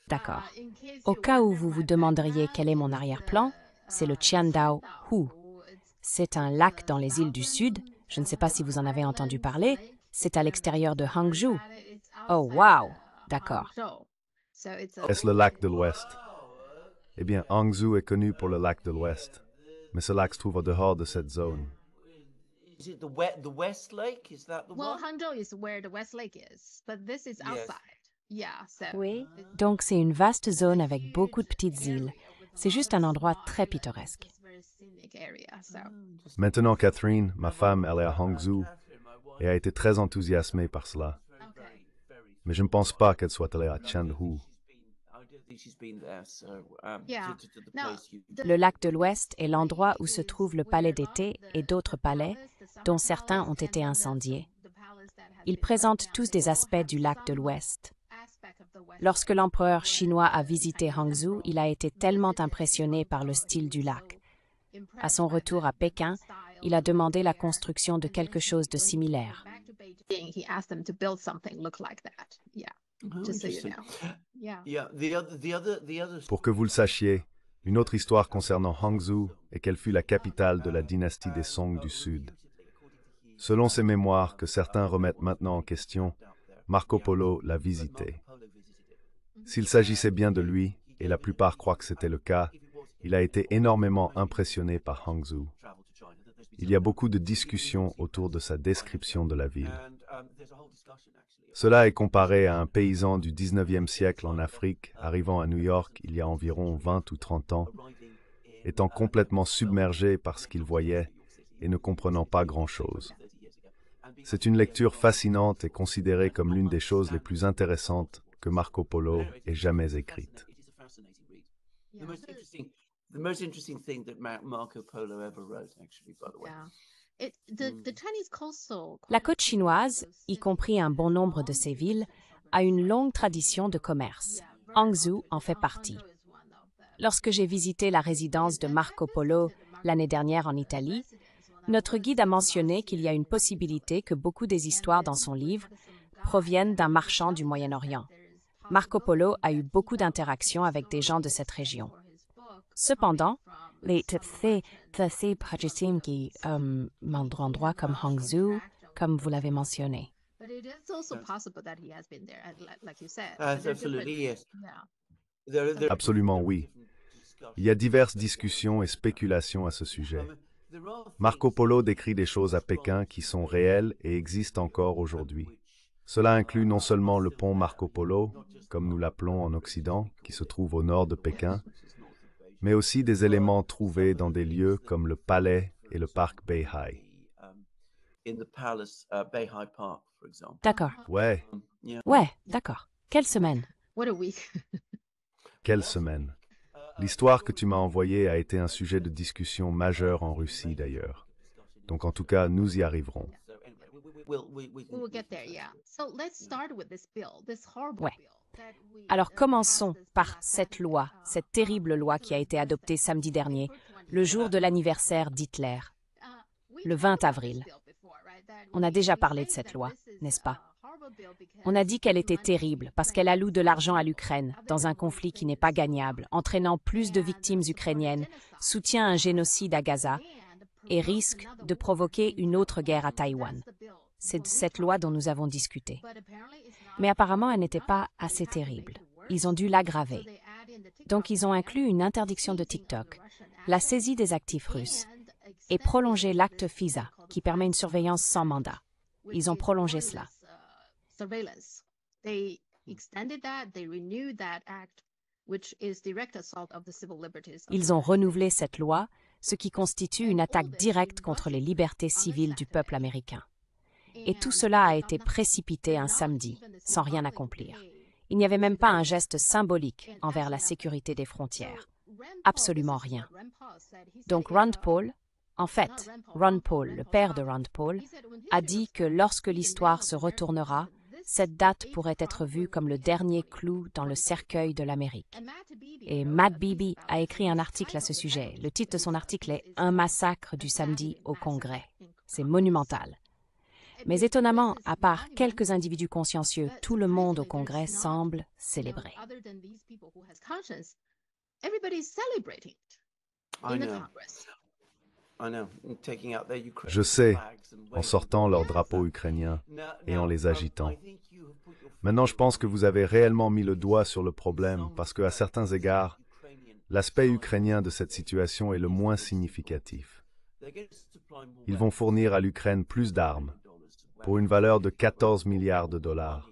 D'accord. Au cas où vous vous demanderiez quel est mon arrière-plan, c'est le Qiandao Hu. C'est un lac dans les îles du Sud. Je ne sais pas si vous en avez entendu parler. C'est à l'extérieur de Hangzhou. Oh, wow! D'accord. Est-ce le lac de l'Ouest? Eh bien, Hangzhou est connu pour le lac de l'Ouest, mais ce lac se trouve au dehors de cette zone. Is it the West Lake? Is that the one? Hangzhou is where the West Lake is, but this is Yes. outside. Oui. Donc, c'est une vaste zone avec beaucoup de petites îles. C'est juste un endroit très pittoresque. Maintenant, Catherine, ma femme, elle est à Hangzhou et a été très enthousiasmée par cela. Mais je ne pense pas qu'elle soit allée à Qiandao. Le lac de l'Ouest est l'endroit où se trouve le palais d'été et d'autres palais, dont certains ont été incendiés. Ils présentent tous des aspects du lac de l'Ouest. Lorsque l'empereur chinois a visité Hangzhou, il a été tellement impressionné par le style du lac. À son retour à Pékin, il a demandé la construction de quelque chose de similaire. Pour que vous le sachiez, une autre histoire concernant Hangzhou est qu'elle fut la capitale de la dynastie des Song du Sud. Selon ses mémoires, que certains remettent maintenant en question, Marco Polo l'a visité. S'il s'agissait bien de lui, et la plupart croient que c'était le cas, il a été énormément impressionné par Hangzhou. Il y a beaucoup de discussions autour de sa description de la ville. Cela est comparé à un paysan du 19e siècle en Afrique arrivant à New York il y a environ 20 ou 30 ans, étant complètement submergé par ce qu'il voyait et ne comprenant pas grand-chose. C'est une lecture fascinante et considérée comme l'une des choses les plus intéressantes que Marco Polo ait jamais écrite. The most interesting thing that Marco Polo ever wrote, actually, by the way. La côte chinoise, y compris un bon nombre de ses villes, a une longue tradition de commerce. Hangzhou en fait partie. Lorsque j'ai visité la résidence de Marco Polo l'année dernière en Italie, notre guide a mentionné qu'il y a une possibilité que beaucoup des histoires dans son livre proviennent d'un marchand du Moyen-Orient. Marco Polo a eu beaucoup d'interactions avec des gens de cette région. Cependant, les endroits comme Hangzhou, comme vous l'avez mentionné. Absolument oui. Il y a diverses discussions et spéculations à ce sujet. Marco Polo décrit des choses à Pékin qui sont réelles et existent encore aujourd'hui. Cela inclut non seulement le pont Marco Polo, comme nous l'appelons en Occident, qui se trouve au nord de Pékin, mais aussi des éléments trouvés dans des lieux comme le palais et le parc Beihai. D'accord. Ouais, Ouais, d'accord. Quelle semaine? quelle semaine. L'histoire que tu m'as envoyée a été un sujet de discussion majeur en Russie d'ailleurs. Donc en tout cas, nous y arriverons. Ouais. Alors commençons par cette loi, cette terrible loi qui a été adoptée samedi dernier, le jour de l'anniversaire d'Hitler, le 20 avril. On a déjà parlé de cette loi, n'est-ce pas? On a dit qu'elle était terrible parce qu'elle alloue de l'argent à l'Ukraine dans un conflit qui n'est pas gagnable, entraînant plus de victimes ukrainiennes, soutient un génocide à Gaza et risque de provoquer une autre guerre à Taïwan. C'est de cette loi dont nous avons discuté. Mais apparemment, elle n'était pas assez terrible. Ils ont dû l'aggraver. Donc, ils ont inclus une interdiction de TikTok, la saisie des actifs russes et prolongé l'acte FISA, qui permet une surveillance sans mandat. Ils ont prolongé cela. Ils ont renouvelé cette loi, ce qui constitue une attaque directe contre les libertés civiles du peuple américain. Et tout cela a été précipité un samedi, sans rien accomplir. Il n'y avait même pas un geste symbolique envers la sécurité des frontières. Absolument rien. Donc Rand Paul, en fait, Ron Paul, le père de Rand Paul, a dit que lorsque l'histoire se retournera, cette date pourrait être vue comme le dernier clou dans le cercueil de l'Amérique. Et Matt Beebe a écrit un article à ce sujet. Le titre de son article est « Un massacre du samedi au Congrès ». C'est monumental. Mais étonnamment, à part quelques individus consciencieux, tout le monde au Congrès semble célébrer. I know. I know. Taking out their Ukrainian Je sais, flags and en waving sortant leur them. drapeau ukrainien et en Now, les agitant. I think you have put your Maintenant, je finger pense que on vous avez réellement mis le doigt sur le problème parce qu'à certains égards, l'aspect ukrainien de cette situation est le moins significatif. Ils vont fournir à l'Ukraine plus d'armes, pour une valeur de 14 milliards de dollars.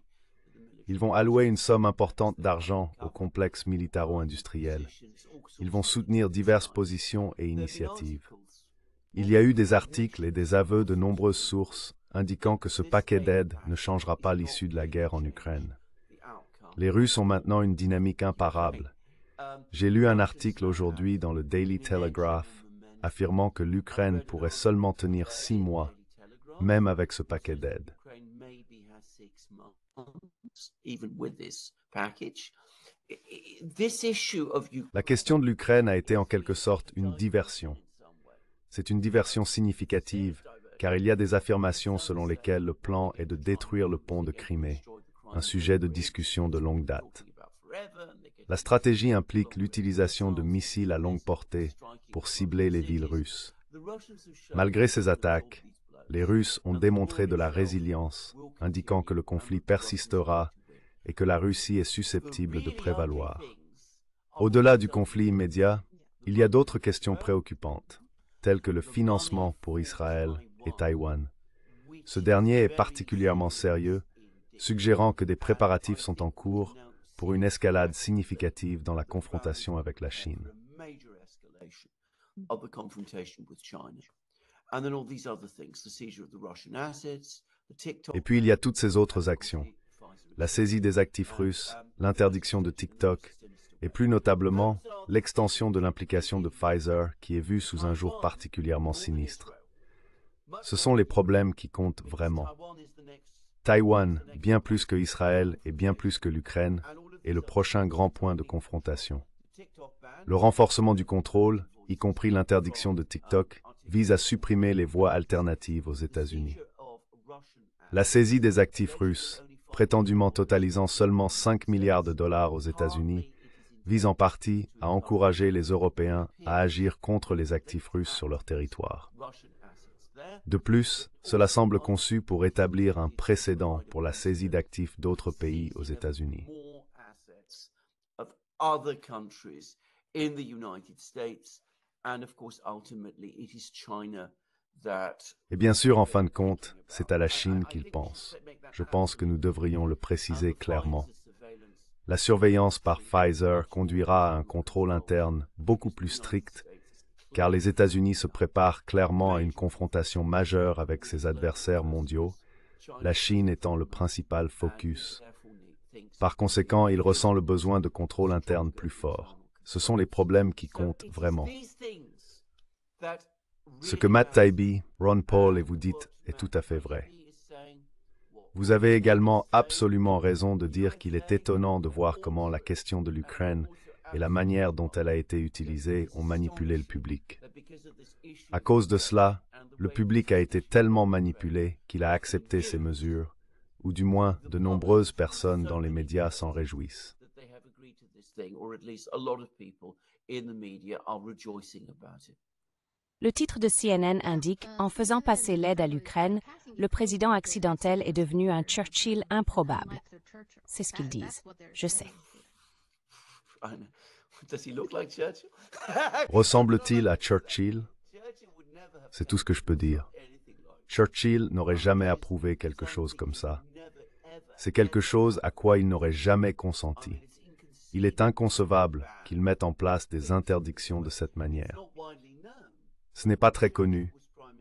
Ils vont allouer une somme importante d'argent au complexe militaro-industriel. Ils vont soutenir diverses positions et initiatives. Il y a eu des articles et des aveux de nombreuses sources indiquant que ce paquet d'aide ne changera pas l'issue de la guerre en Ukraine. Les Russes ont maintenant une dynamique imparable. J'ai lu un article aujourd'hui dans le Daily Telegraph affirmant que l'Ukraine pourrait seulement tenir 6 mois, même avec ce paquet d'aide. La question de l'Ukraine a été en quelque sorte une diversion. C'est une diversion significative, car il y a des affirmations selon lesquelles le plan est de détruire le pont de Crimée, un sujet de discussion de longue date. La stratégie implique l'utilisation de missiles à longue portée pour cibler les villes russes. Malgré ces attaques, les Russes ont démontré de la résilience, indiquant que le conflit persistera et que la Russie est susceptible de prévaloir. Au-delà du conflit immédiat, il y a d'autres questions préoccupantes, telles que le financement pour Israël et Taïwan. Ce dernier est particulièrement sérieux, suggérant que des préparatifs sont en cours pour une escalade significative dans la confrontation avec la Chine. Et puis il y a toutes ces autres actions. La saisie des actifs russes, l'interdiction de TikTok, et plus notablement, l'extension de l'implication de Pfizer qui est vue sous un jour particulièrement sinistre. Ce sont les problèmes qui comptent vraiment. Taïwan, bien plus que Israël et bien plus que l'Ukraine, est le prochain grand point de confrontation. Le renforcement du contrôle, y compris l'interdiction de TikTok, vise à supprimer les voies alternatives aux États-Unis. La saisie des actifs russes, prétendument totalisant seulement 5 milliards de dollars aux États-Unis, vise en partie à encourager les Européens à agir contre les actifs russes sur leur territoire. De plus, cela semble conçu pour établir un précédent pour la saisie d'actifs d'autres pays aux États-Unis. Et bien sûr, en fin de compte, c'est à la Chine qu'ils pensent. Je pense que nous devrions le préciser clairement. La surveillance par Pfizer conduira à un contrôle interne beaucoup plus strict, car les États-Unis se préparent clairement à une confrontation majeure avec ses adversaires mondiaux, la Chine étant le principal focus. Par conséquent, il ressent le besoin de contrôle interne plus fort. Ce sont les problèmes qui comptent vraiment. Ce que Matt Taibbi, Ron Paul et vous dites est tout à fait vrai. Vous avez également absolument raison de dire qu'il est étonnant de voir comment la question de l'Ukraine et la manière dont elle a été utilisée ont manipulé le public. À cause de cela, le public a été tellement manipulé qu'il a accepté ces mesures, ou du moins de nombreuses personnes dans les médias s'en réjouissent. Le titre de CNN indique « En faisant passer l'aide à l'Ukraine, le président accidentel est devenu un Churchill improbable ». C'est ce qu'ils disent. Je sais. Ressemble-t-il à Churchill? C'est tout ce que je peux dire. Churchill n'aurait jamais approuvé quelque chose comme ça. C'est quelque chose à quoi il n'aurait jamais consenti. Il est inconcevable qu'il mette en place des interdictions de cette manière. Ce n'est pas très connu,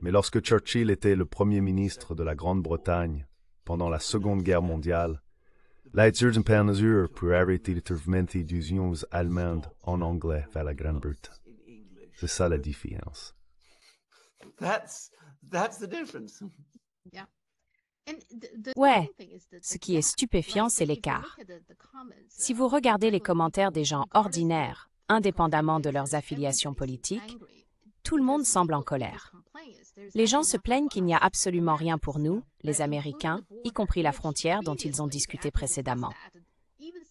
mais lorsque Churchill était le Premier ministre de la Grande-Bretagne pendant la Seconde Guerre mondiale, l'Uitenpennisure pour arrêter le tournement des unions allemandes en anglais vers la Grande-Bretagne. C'est ça la différence. Ouais, ce qui est stupéfiant, c'est l'écart. Si vous regardez les commentaires des gens ordinaires, indépendamment de leurs affiliations politiques, tout le monde semble en colère. Les gens se plaignent qu'il n'y a absolument rien pour nous, les Américains, y compris la frontière dont ils ont discuté précédemment.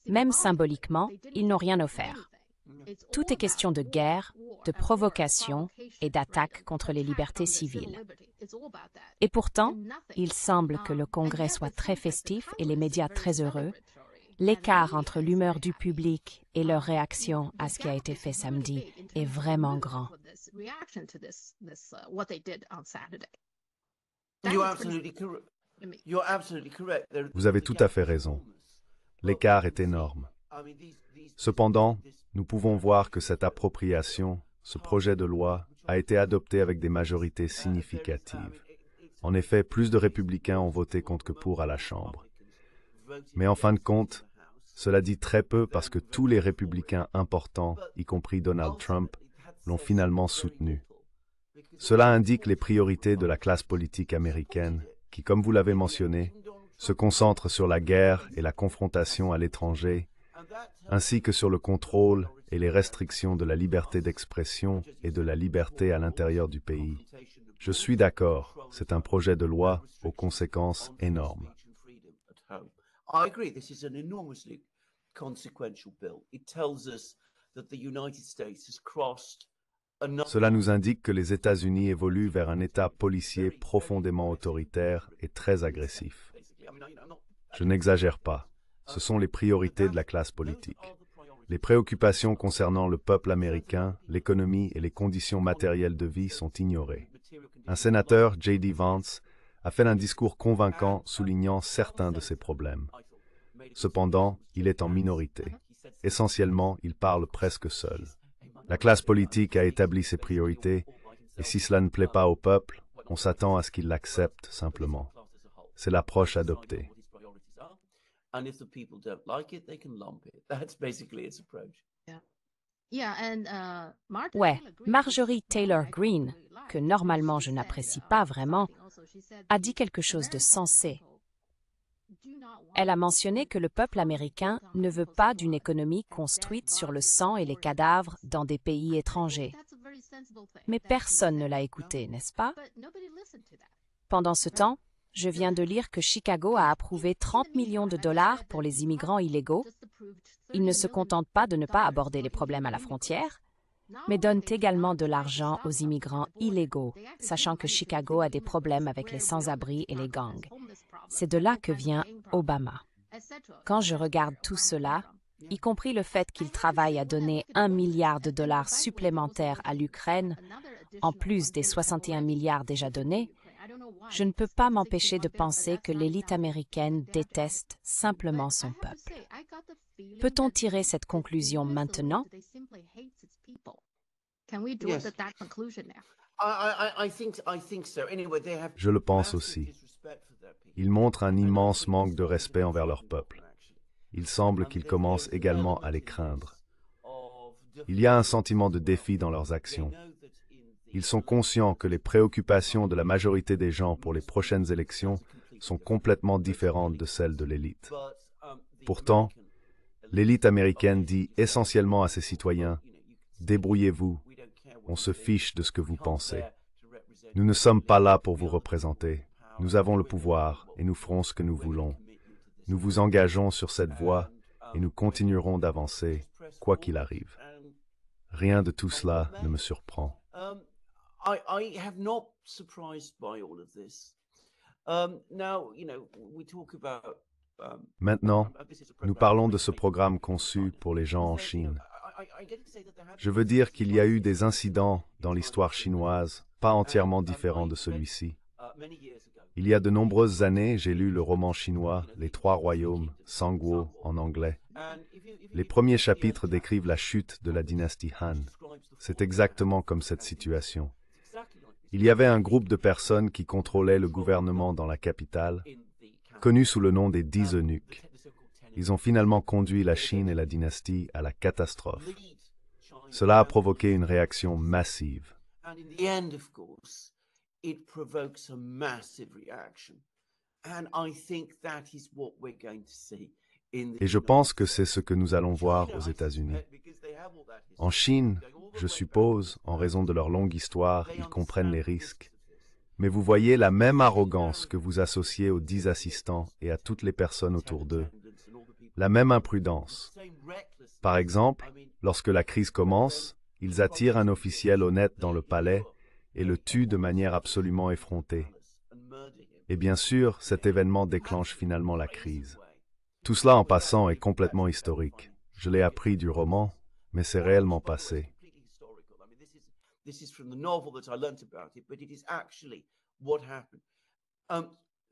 Même symboliquement, ils n'ont rien offert. Tout est question de guerre, de provocation et d'attaque contre les libertés civiles. Et pourtant, il semble que le Congrès soit très festif et les médias très heureux. L'écart entre l'humeur du public et leur réaction à ce qui a été fait samedi est vraiment grand. Vous avez tout à fait raison. L'écart est énorme. Cependant, nous pouvons voir que cette appropriation, ce projet de loi, a été adopté avec des majorités significatives. En effet, plus de républicains ont voté contre que pour à la Chambre. Mais en fin de compte, cela dit très peu parce que tous les républicains importants, y compris Donald Trump, l'ont finalement soutenu. Cela indique les priorités de la classe politique américaine qui, comme vous l'avez mentionné, se concentre sur la guerre et la confrontation à l'étranger, ainsi que sur le contrôle et les restrictions de la liberté d'expression et de la liberté à l'intérieur du pays. Je suis d'accord, c'est un projet de loi aux conséquences énormes. I agree, this is an enormously consequential bill. It tells us that the United States has crossed another... Cela nous indique que les États-Unis évoluent vers un État policier profondément autoritaire et très agressif. Je n'exagère pas. Ce sont les priorités de la classe politique. Les préoccupations concernant le peuple américain, l'économie et les conditions matérielles de vie sont ignorées. Un sénateur, J.D. Vance, a fait un discours convaincant soulignant certains de ces problèmes. Cependant, il est en minorité. Essentiellement, il parle presque seul. La classe politique a établi ses priorités, et si cela ne plaît pas au peuple, on s'attend à ce qu'il l'accepte simplement. C'est l'approche adoptée. Ouais, Marjorie Taylor Greene, que normalement je n'apprécie pas vraiment, a dit quelque chose de sensé. Elle a mentionné que le peuple américain ne veut pas d'une économie construite sur le sang et les cadavres dans des pays étrangers. Mais personne ne l'a écoutée, n'est-ce pas? Pendant ce temps, je viens de lire que Chicago a approuvé 30 millions de dollars pour les immigrants illégaux. Ils ne se contentent pas de ne pas aborder les problèmes à la frontière, mais donnent également de l'argent aux immigrants illégaux, sachant que Chicago a des problèmes avec les sans-abri et les gangs. C'est de là que vient Obama. Quand je regarde tout cela, y compris le fait qu'il travaille à donner 1 milliard de dollars supplémentaires à l'Ukraine, en plus des 61 milliards déjà donnés, je ne peux pas m'empêcher de penser que l'élite américaine déteste simplement son peuple. Peut-on tirer cette conclusion maintenant? Je le pense aussi. Ils montrent un immense manque de respect envers leur peuple. Il semble qu'ils commencent également à les craindre. Il y a un sentiment de défi dans leurs actions. Ils sont conscients que les préoccupations de la majorité des gens pour les prochaines élections sont complètement différentes de celles de l'élite. Pourtant, l'élite américaine dit essentiellement à ses citoyens « Débrouillez-vous, on se fiche de ce que vous pensez. Nous ne sommes pas là pour vous représenter. Nous avons le pouvoir et nous ferons ce que nous voulons. Nous vous engageons sur cette voie et nous continuerons d'avancer, quoi qu'il arrive. » Rien de tout cela ne me surprend. I have not surprised by all of this. Now, we talk about... Maintenant, nous parlons de ce programme conçu pour les gens en Chine. Je veux dire qu'il y a eu des incidents dans l'histoire chinoise, pas entièrement différents de celui-ci. Il y a de nombreuses années, j'ai lu le roman chinois « Les Trois Royaumes », Sangguo en anglais. Les premiers chapitres décrivent la chute de la dynastie Han. C'est exactement comme cette situation. Il y avait un groupe de personnes qui contrôlaient le gouvernement dans la capitale, connu sous le nom des 10 eunuques. Ils ont finalement conduit la Chine et la dynastie à la catastrophe. Cela a provoqué une réaction massive. Et je pense que c'est ce que nous allons voir aux États-Unis. En Chine, je suppose, en raison de leur longue histoire, ils comprennent les risques. Mais vous voyez la même arrogance que vous associez aux 10 assistants et à toutes les personnes autour d'eux. La même imprudence. Par exemple, lorsque la crise commence, ils attirent un officiel honnête dans le palais et le tuent de manière absolument effrontée. Et bien sûr, cet événement déclenche finalement la crise. Tout cela en passant est complètement historique. Je l'ai appris du roman, mais c'est réellement passé. This is from the novel that I learnt about it, but it is actually what happened.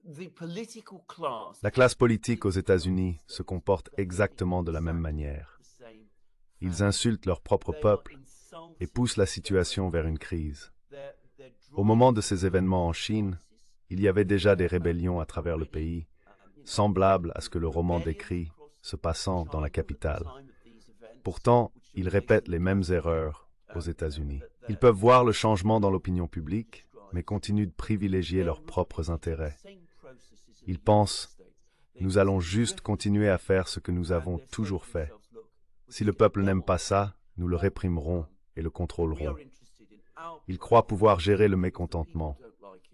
The political class. La classe politique aux États-Unis se comporte exactement de la même manière. Ils insultent leur propre peuple et poussent la situation vers une crise. Au moment de ces événements en Chine, il y avait déjà des rébellions à travers le pays, semblables à ce que le roman décrit, se passant dans la capitale. Pourtant, ils répètent les mêmes erreurs aux États-Unis. Ils peuvent voir le changement dans l'opinion publique, mais continuent de privilégier leurs propres intérêts. Ils pensent « Nous allons juste continuer à faire ce que nous avons toujours fait. Si le peuple n'aime pas ça, nous le réprimerons et le contrôlerons. » Ils croient pouvoir gérer le mécontentement,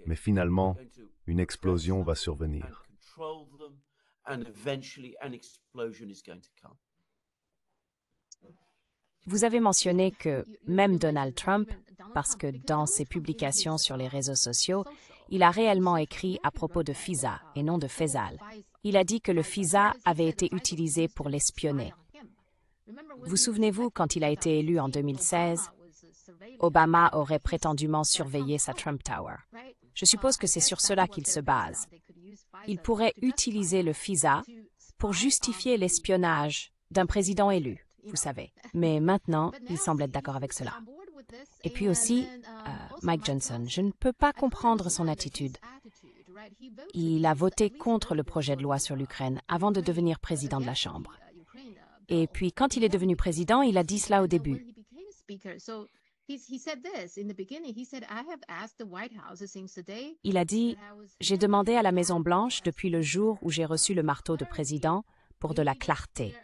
mais finalement, une explosion va survenir. Vous avez mentionné que même Donald Trump, parce que dans ses publications sur les réseaux sociaux, il a réellement écrit à propos de FISA et non de Faisal. Il a dit que le FISA avait été utilisé pour l'espionner. Vous souvenez-vous quand il a été élu en 2016, Obama aurait prétendument surveillé sa Trump Tower. Je suppose que c'est sur cela qu'il se base. Il pourrait utiliser le FISA pour justifier l'espionnage d'un président élu, vous savez. Mais maintenant, il semble être d'accord avec cela. Et puis aussi, Mike Johnson, je ne peux pas comprendre son attitude. Il a voté contre le projet de loi sur l'Ukraine avant de devenir président de la Chambre. Et puis, quand il est devenu président, il a dit cela au début. Il a dit « J'ai demandé à la Maison-Blanche depuis le jour où j'ai reçu le marteau de président pour de la clarté.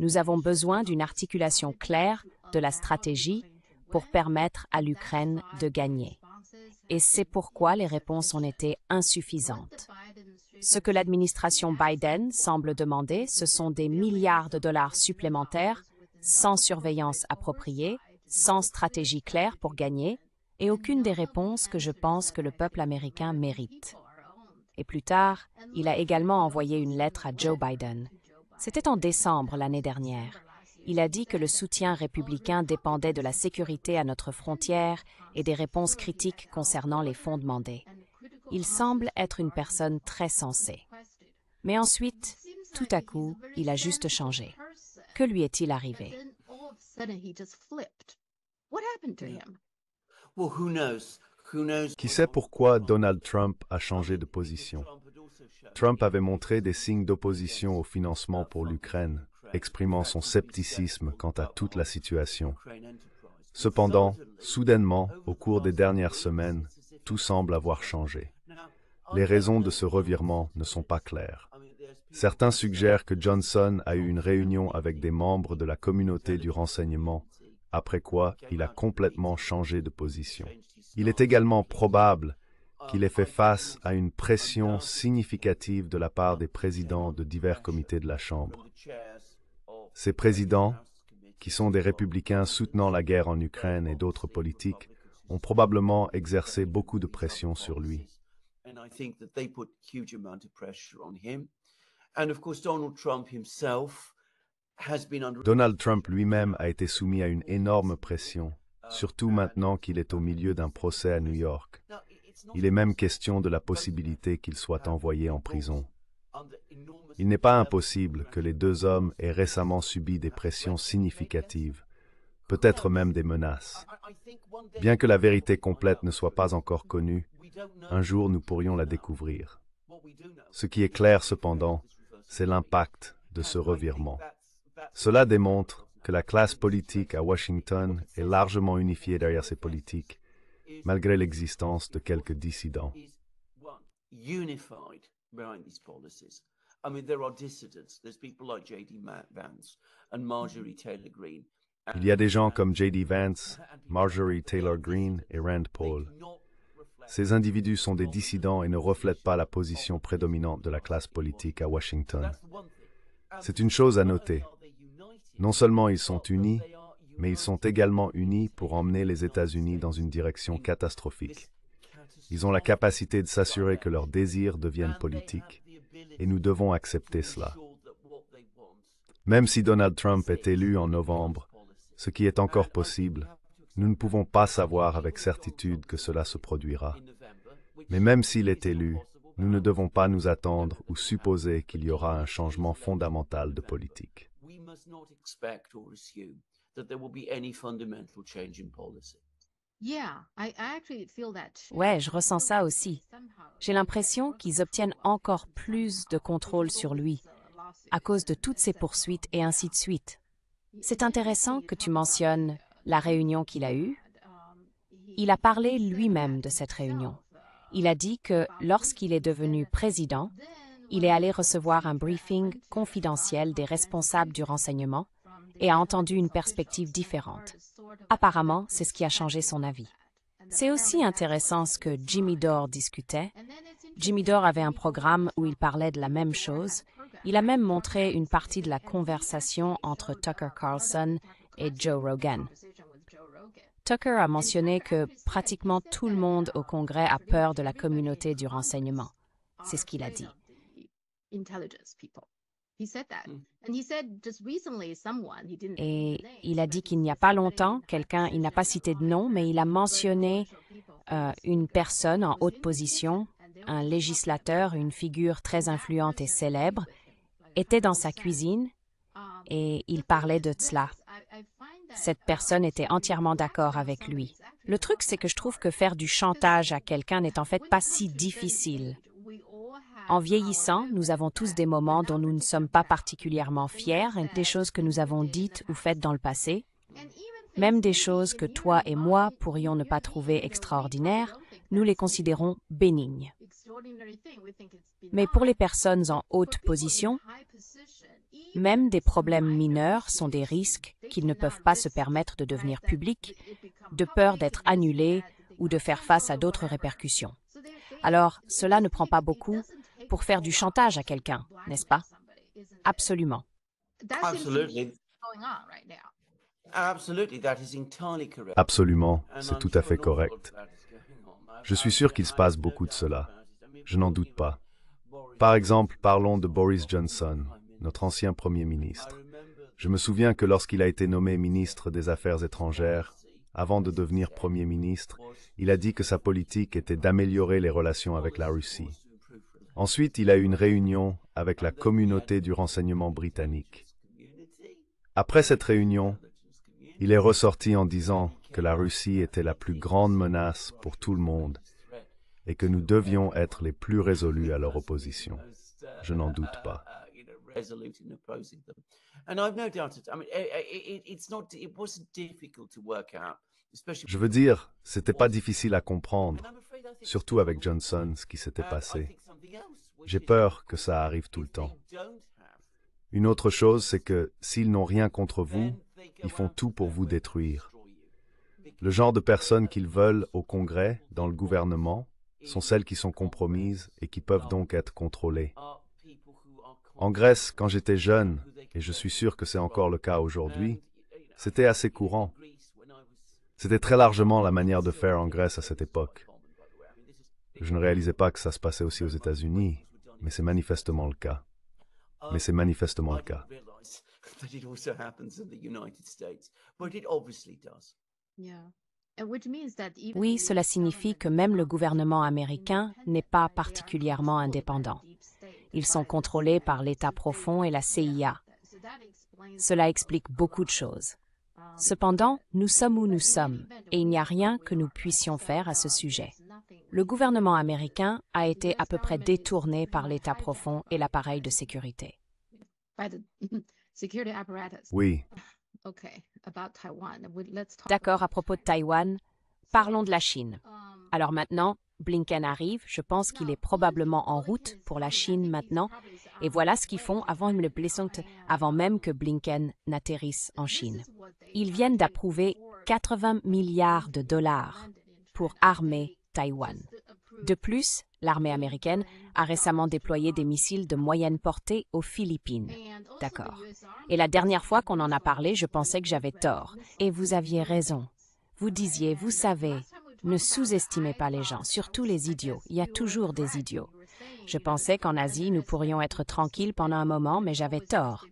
Nous avons besoin d'une articulation claire de la stratégie pour permettre à l'Ukraine de gagner. Et c'est pourquoi les réponses ont été insuffisantes. Ce que l'administration Biden semble demander, ce sont des milliards de dollars supplémentaires, sans surveillance appropriée, sans stratégie claire pour gagner, et aucune des réponses que je pense que le peuple américain mérite. » Et plus tard, il a également envoyé une lettre à Joe Biden. C'était en décembre l'année dernière. Il a dit que le soutien républicain dépendait de la sécurité à notre frontière et des réponses critiques concernant les fonds demandés. Il semble être une personne très sensée. Mais ensuite, tout à coup, il a juste changé. Que lui est-il arrivé? Qui sait pourquoi Donald Trump a changé de position? Trump avait montré des signes d'opposition au financement pour l'Ukraine, exprimant son scepticisme quant à toute la situation. Cependant, soudainement, au cours des dernières semaines, tout semble avoir changé. Les raisons de ce revirement ne sont pas claires. Certains suggèrent que Johnson a eu une réunion avec des membres de la communauté du renseignement, après quoi il a complètement changé de position. Il est également probable qu'il ait fait face à une pression significative de la part des présidents de divers comités de la Chambre. Ces présidents, qui sont des républicains soutenant la guerre en Ukraine et d'autres politiques, ont probablement exercé beaucoup de pression sur lui. Donald Trump lui-même a été soumis à une énorme pression, surtout maintenant qu'il est au milieu d'un procès à New York. Il est même question de la possibilité qu'il soit envoyé en prison. Il n'est pas impossible que les deux hommes aient récemment subi des pressions significatives, peut-être même des menaces. Bien que la vérité complète ne soit pas encore connue, un jour nous pourrions la découvrir. Ce qui est clair cependant, c'est l'impact de ce revirement. Cela démontre que la classe politique à Washington est largement unifiée derrière ses politiques, malgré l'existence de quelques dissidents. Il y a des gens comme J.D. Vance, Marjorie Taylor Greene et Rand Paul. Ces individus sont des dissidents et ne reflètent pas la position prédominante de la classe politique à Washington. C'est une chose à noter. Non seulement ils sont unis, mais ils sont également unis pour emmener les États-Unis dans une direction catastrophique. Ils ont la capacité de s'assurer que leurs désirs deviennent politiques, et nous devons accepter cela. Même si Donald Trump est élu en novembre, ce qui est encore possible, nous ne pouvons pas savoir avec certitude que cela se produira. Mais même s'il est élu, nous ne devons pas nous attendre ou supposer qu'il y aura un changement fondamental de politique. Ouais, je ressens ça aussi. J'ai l'impression qu'ils obtiennent encore plus de contrôle sur lui, à cause de toutes ces poursuites et ainsi de suite. C'est intéressant que tu mentionnes la réunion qu'il a eue. Il a parlé lui-même de cette réunion. Il a dit que lorsqu'il est devenu président, il est allé recevoir un briefing confidentiel des responsables du renseignement et a entendu une perspective différente. Apparemment, c'est ce qui a changé son avis. C'est aussi intéressant ce que Jimmy Dore discutait. Jimmy Dore avait un programme où il parlait de la même chose. Il a même montré une partie de la conversation entre Tucker Carlson et Joe Rogan. Tucker a mentionné que pratiquement tout le monde au Congrès a peur de la communauté du renseignement. C'est ce qu'il a dit. Et il a dit qu'il n'y a pas longtemps, il n'a pas cité de nom, mais il a mentionné une personne en haute position, un législateur, une figure très influente et célèbre, était dans sa cuisine et il parlait de cela. Cette personne était entièrement d'accord avec lui. Le truc, c'est que je trouve que faire du chantage à quelqu'un n'est en fait pas si difficile. En vieillissant, nous avons tous des moments dont nous ne sommes pas particulièrement fiers, des choses que nous avons dites ou faites dans le passé, même des choses que toi et moi pourrions ne pas trouver extraordinaires, nous les considérons bénignes. Mais pour les personnes en haute position, même des problèmes mineurs sont des risques qu'ils ne peuvent pas se permettre de devenir publics, de peur d'être annulés ou de faire face à d'autres répercussions. Alors, cela ne prend pas beaucoup pour faire du chantage à quelqu'un, n'est-ce pas? Absolument. Absolument, c'est tout à fait correct. Je suis sûr qu'il se passe beaucoup de cela. Je n'en doute pas. Par exemple, parlons de Boris Johnson, notre ancien Premier ministre. Je me souviens que lorsqu'il a été nommé ministre des Affaires étrangères, avant de devenir Premier ministre, il a dit que sa politique était d'améliorer les relations avec la Russie. Ensuite, il a eu une réunion avec la communauté du renseignement britannique. Après cette réunion, il est ressorti en disant que la Russie était la plus grande menace pour tout le monde et que nous devions être les plus résolus à leur opposition. Je n'en doute pas. Je veux dire, c'était pas difficile à comprendre, surtout avec Johnson, ce qui s'était passé. J'ai peur que ça arrive tout le temps. Une autre chose, c'est que s'ils n'ont rien contre vous, ils font tout pour vous détruire. Le genre de personnes qu'ils veulent au Congrès, dans le gouvernement, sont celles qui sont compromises et qui peuvent donc être contrôlées. En Grèce, quand j'étais jeune, et je suis sûr que c'est encore le cas aujourd'hui, c'était assez courant. C'était très largement la manière de faire en Grèce à cette époque. Je ne réalisais pas que ça se passait aussi aux États-Unis, mais c'est manifestement le cas. Oui, cela signifie que même le gouvernement américain n'est pas particulièrement indépendant. Ils sont contrôlés par l'État profond et la CIA. Cela explique beaucoup de choses. Cependant, nous sommes où nous sommes, et il n'y a rien que nous puissions faire à ce sujet. Le gouvernement américain a été à peu près détourné par l'État profond et l'appareil de sécurité. Oui. D'accord, à propos de Taïwan, parlons de la Chine. Alors maintenant, Blinken arrive, je pense qu'il est probablement en route pour la Chine maintenant, et voilà ce qu'ils font avant même que Blinken n'atterrisse en Chine. Ils viennent d'approuver 80 milliards de dollars pour armer Taïwan. De plus, l'armée américaine a récemment déployé des missiles de moyenne portée aux Philippines. D'accord. Et la dernière fois qu'on en a parlé, je pensais que j'avais tort. Et vous aviez raison. Vous disiez, vous savez, ne sous-estimez pas les gens, surtout les idiots. Il y a toujours des idiots. Je pensais qu'en Asie, nous pourrions être tranquilles pendant un moment, mais j'avais tort.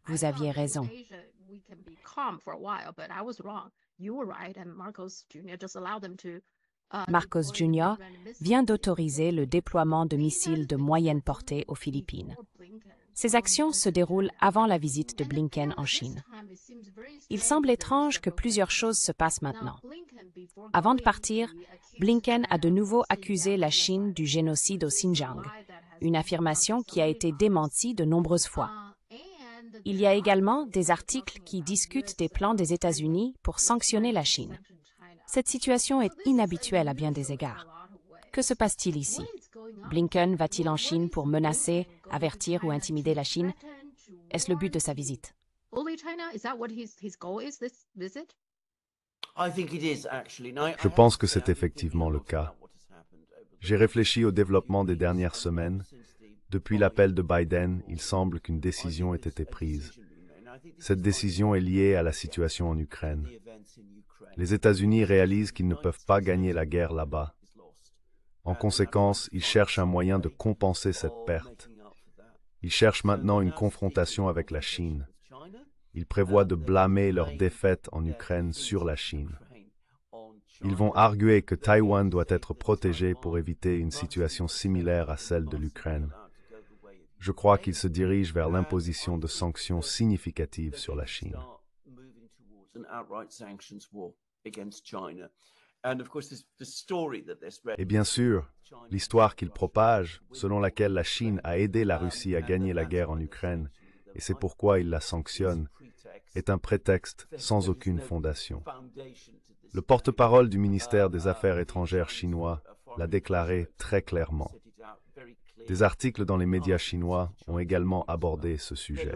Vous aviez raison. Marcos Jr. vient d'autoriser le déploiement de missiles de moyenne portée aux Philippines. Ces actions se déroulent avant la visite de Blinken en Chine. Il semble étrange que plusieurs choses se passent maintenant. Avant de partir, Blinken a de nouveau accusé la Chine du génocide au Xinjiang, une affirmation qui a été démentie de nombreuses fois. Il y a également des articles qui discutent des plans des États-Unis pour sanctionner la Chine. Cette situation est inhabituelle à bien des égards. Que se passe-t-il ici? Blinken va-t-il en Chine pour menacer, avertir ou intimider la Chine? Est-ce le but de sa visite? Je pense que c'est effectivement le cas. J'ai réfléchi au développement des dernières semaines. Depuis l'appel de Biden, il semble qu'une décision ait été prise. Cette décision est liée à la situation en Ukraine. Les États-Unis réalisent qu'ils ne peuvent pas gagner la guerre là-bas. En conséquence, ils cherchent un moyen de compenser cette perte. Ils cherchent maintenant une confrontation avec la Chine. Ils prévoient de blâmer leur défaite en Ukraine sur la Chine. Ils vont arguer que Taïwan doit être protégé pour éviter une situation similaire à celle de l'Ukraine. Je crois qu'ils se dirigent vers l'imposition de sanctions significatives sur la Chine. Et bien sûr, l'histoire qu'ils propagent, selon laquelle la Chine a aidé la Russie à gagner la guerre en Ukraine, et c'est pourquoi ils la sanctionnent, est un prétexte sans aucune fondation. Le porte-parole du ministère des Affaires étrangères chinois l'a déclaré très clairement. Des articles dans les médias chinois ont également abordé ce sujet.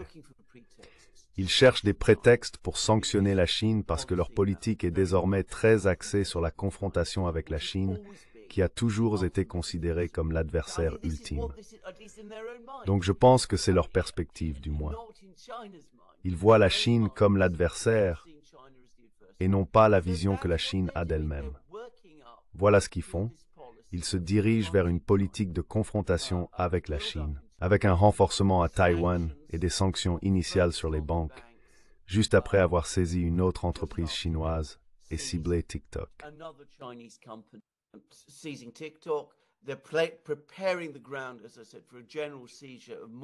Ils cherchent des prétextes pour sanctionner la Chine parce que leur politique est désormais très axée sur la confrontation avec la Chine, qui a toujours été considérée comme l'adversaire ultime. Donc je pense que c'est leur perspective, du moins. Ils voient la Chine comme l'adversaire et non pas la vision que la Chine a d'elle-même. Voilà ce qu'ils font. Ils se dirigent vers une politique de confrontation avec la Chine, avec un renforcement à Taïwan et des sanctions initiales sur les banques, juste après avoir saisi une autre entreprise chinoise et ciblé TikTok.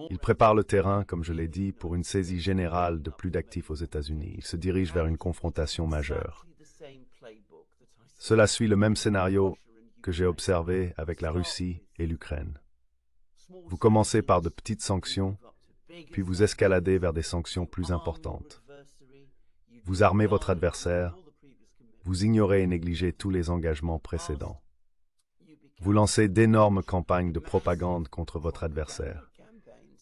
Ils préparent le terrain, comme je l'ai dit, pour une saisie générale de plus d'actifs aux États-Unis. Ils se dirigent vers une confrontation majeure. Cela suit le même scénario que j'ai observé avec la Russie et l'Ukraine. Vous commencez par de petites sanctions, puis vous escaladez vers des sanctions plus importantes. Vous armez votre adversaire, vous ignorez et négligez tous les engagements précédents. Vous lancez d'énormes campagnes de propagande contre votre adversaire.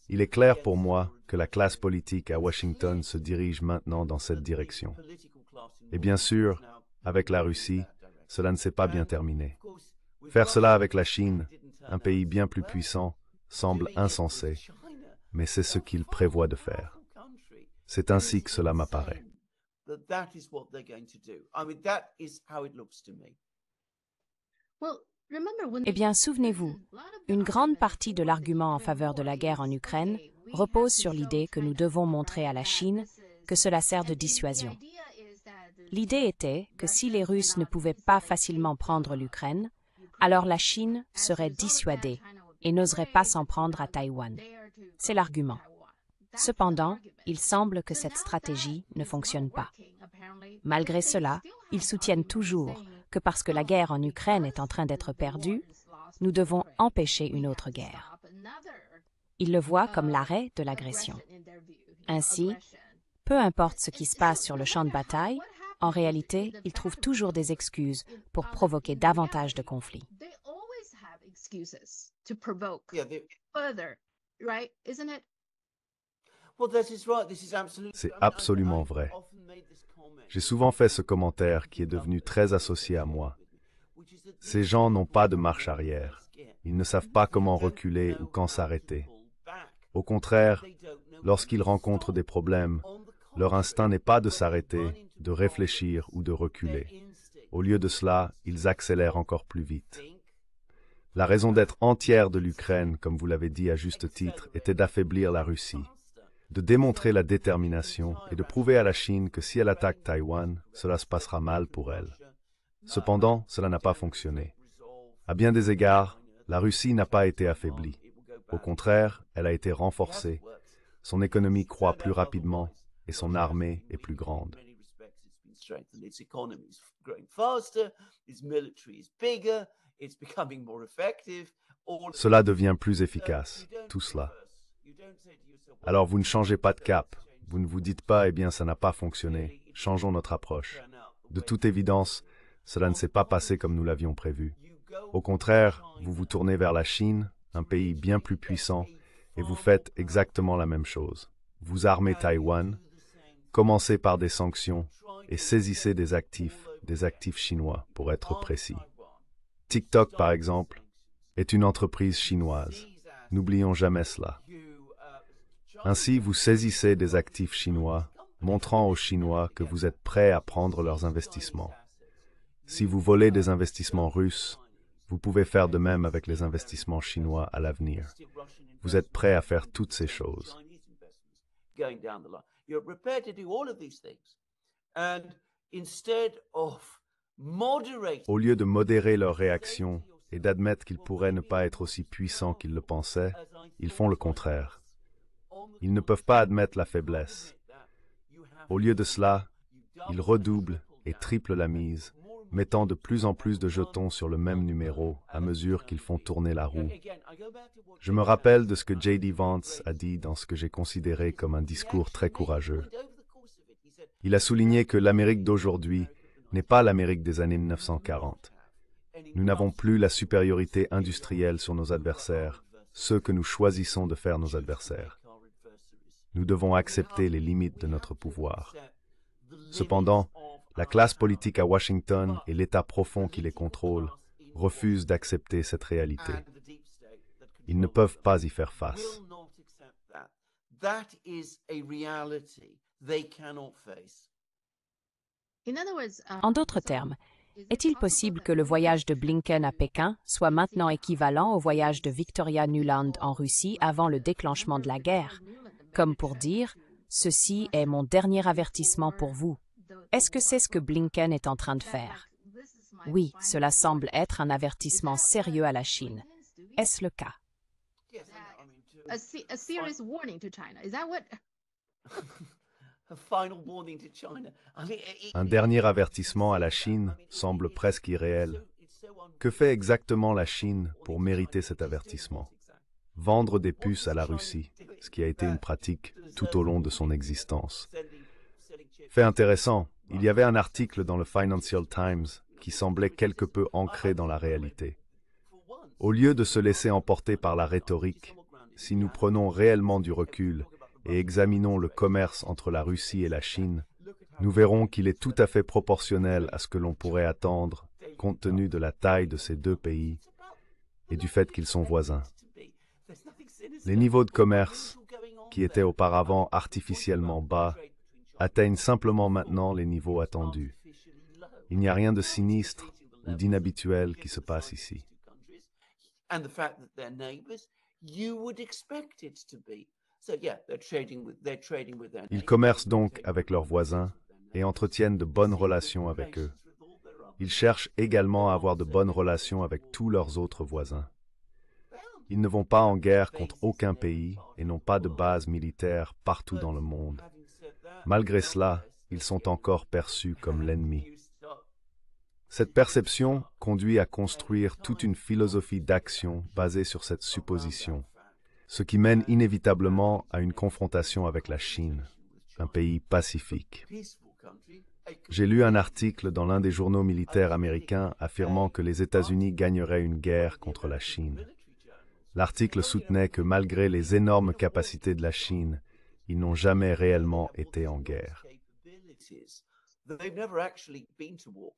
Il est clair pour moi que la classe politique à Washington se dirige maintenant dans cette direction. Et bien sûr, avec la Russie, cela ne s'est pas bien terminé. Faire cela avec la Chine, un pays bien plus puissant, semble insensé, mais c'est ce qu'ils prévoient de faire. C'est ainsi que cela m'apparaît. Eh bien, souvenez-vous, une grande partie de l'argument en faveur de la guerre en Ukraine repose sur l'idée que nous devons montrer à la Chine que cela sert de dissuasion. L'idée était que si les Russes ne pouvaient pas facilement prendre l'Ukraine, alors la Chine serait dissuadée et n'oserait pas s'en prendre à Taïwan. C'est l'argument. Cependant, il semble que cette stratégie ne fonctionne pas. Malgré cela, ils soutiennent toujours que parce que la guerre en Ukraine est en train d'être perdue, nous devons empêcher une autre guerre. Ils le voient comme l'arrêt de l'agression. Ainsi, peu importe ce qui se passe sur le champ de bataille, en réalité, ils trouvent toujours des excuses pour provoquer davantage de conflits. C'est absolument vrai. J'ai souvent fait ce commentaire qui est devenu très associé à moi. Ces gens n'ont pas de marche arrière. Ils ne savent pas comment reculer ou quand s'arrêter. Au contraire, lorsqu'ils rencontrent des problèmes, leur instinct n'est pas de s'arrêter, de réfléchir ou de reculer. Au lieu de cela, ils accélèrent encore plus vite. La raison d'être entière de l'Ukraine, comme vous l'avez dit à juste titre, était d'affaiblir la Russie, de démontrer la détermination et de prouver à la Chine que si elle attaque Taïwan, cela se passera mal pour elle. Cependant, cela n'a pas fonctionné. À bien des égards, la Russie n'a pas été affaiblie. Au contraire, elle a été renforcée. Son économie croît plus rapidement et son armée est plus grande. Cela devient plus efficace, tout cela. Alors vous ne changez pas de cap. Vous ne vous dites pas, eh bien ça n'a pas fonctionné, changeons notre approche. De toute évidence, cela ne s'est pas passé comme nous l'avions prévu. Au contraire, vous vous tournez vers la Chine, un pays bien plus puissant, et vous faites exactement la même chose. Vous armez Taïwan, commencez par des sanctions et saisissez des actifs chinois pour être précis. TikTok, par exemple, est une entreprise chinoise. N'oublions jamais cela. Ainsi, vous saisissez des actifs chinois, montrant aux Chinois que vous êtes prêts à prendre leurs investissements. Si vous volez des investissements russes, vous pouvez faire de même avec les investissements chinois à l'avenir. Vous êtes prêts à faire toutes ces choses. Au lieu de modérer leur réaction et d'admettre qu'ils pourraient ne pas être aussi puissants qu'ils le pensaient, ils font le contraire. Ils ne peuvent pas admettre la faiblesse. Au lieu de cela, ils redoublent et triplent la mise, mettant de plus en plus de jetons sur le même numéro à mesure qu'ils font tourner la roue. Je me rappelle de ce que J.D. Vance a dit dans ce que j'ai considéré comme un discours très courageux. Il a souligné que l'Amérique d'aujourd'hui n'est pas l'Amérique des années 1940. Nous n'avons plus la supériorité industrielle sur nos adversaires, ceux que nous choisissons de faire nos adversaires. Nous devons accepter les limites de notre pouvoir. Cependant, la classe politique à Washington et l'État profond qui les contrôle refusent d'accepter cette réalité. Ils ne peuvent pas y faire face. En d'autres termes, est-il possible que le voyage de Blinken à Pékin soit maintenant équivalent au voyage de Victoria Nuland en Russie avant le déclenchement de la guerre, comme pour dire « Ceci est mon dernier avertissement pour vous ». Est-ce que c'est ce que Blinken est en train de faire? Oui, cela semble être un avertissement sérieux à la Chine. Est-ce le cas? A serious warning to China. Is that what? Un dernier avertissement à la Chine semble presque irréel. Que fait exactement la Chine pour mériter cet avertissement? Vendre des puces à la Russie, ce qui a été une pratique tout au long de son existence. Fait intéressant, il y avait un article dans le Financial Times qui semblait quelque peu ancré dans la réalité. Au lieu de se laisser emporter par la rhétorique, si nous prenons réellement du recul et examinons le commerce entre la Russie et la Chine, nous verrons qu'il est tout à fait proportionnel à ce que l'on pourrait attendre, compte tenu de la taille de ces deux pays et du fait qu'ils sont voisins. Les niveaux de commerce, qui étaient auparavant artificiellement bas, atteignent simplement maintenant les niveaux attendus. Il n'y a rien de sinistre ou d'inhabituel qui se passe ici. Ils commercent donc avec leurs voisins et entretiennent de bonnes relations avec eux. Ils cherchent également à avoir de bonnes relations avec tous leurs autres voisins. Ils ne vont pas en guerre contre aucun pays et n'ont pas de base militaire partout dans le monde. Malgré cela, ils sont encore perçus comme l'ennemi. Cette perception conduit à construire toute une philosophie d'action basée sur cette supposition, ce qui mène inévitablement à une confrontation avec la Chine, un pays pacifique. J'ai lu un article dans l'un des journaux militaires américains affirmant que les États-Unis gagneraient une guerre contre la Chine. L'article soutenait que malgré les énormes capacités de la Chine, ils n'ont jamais réellement été en guerre. They've never actually been to war.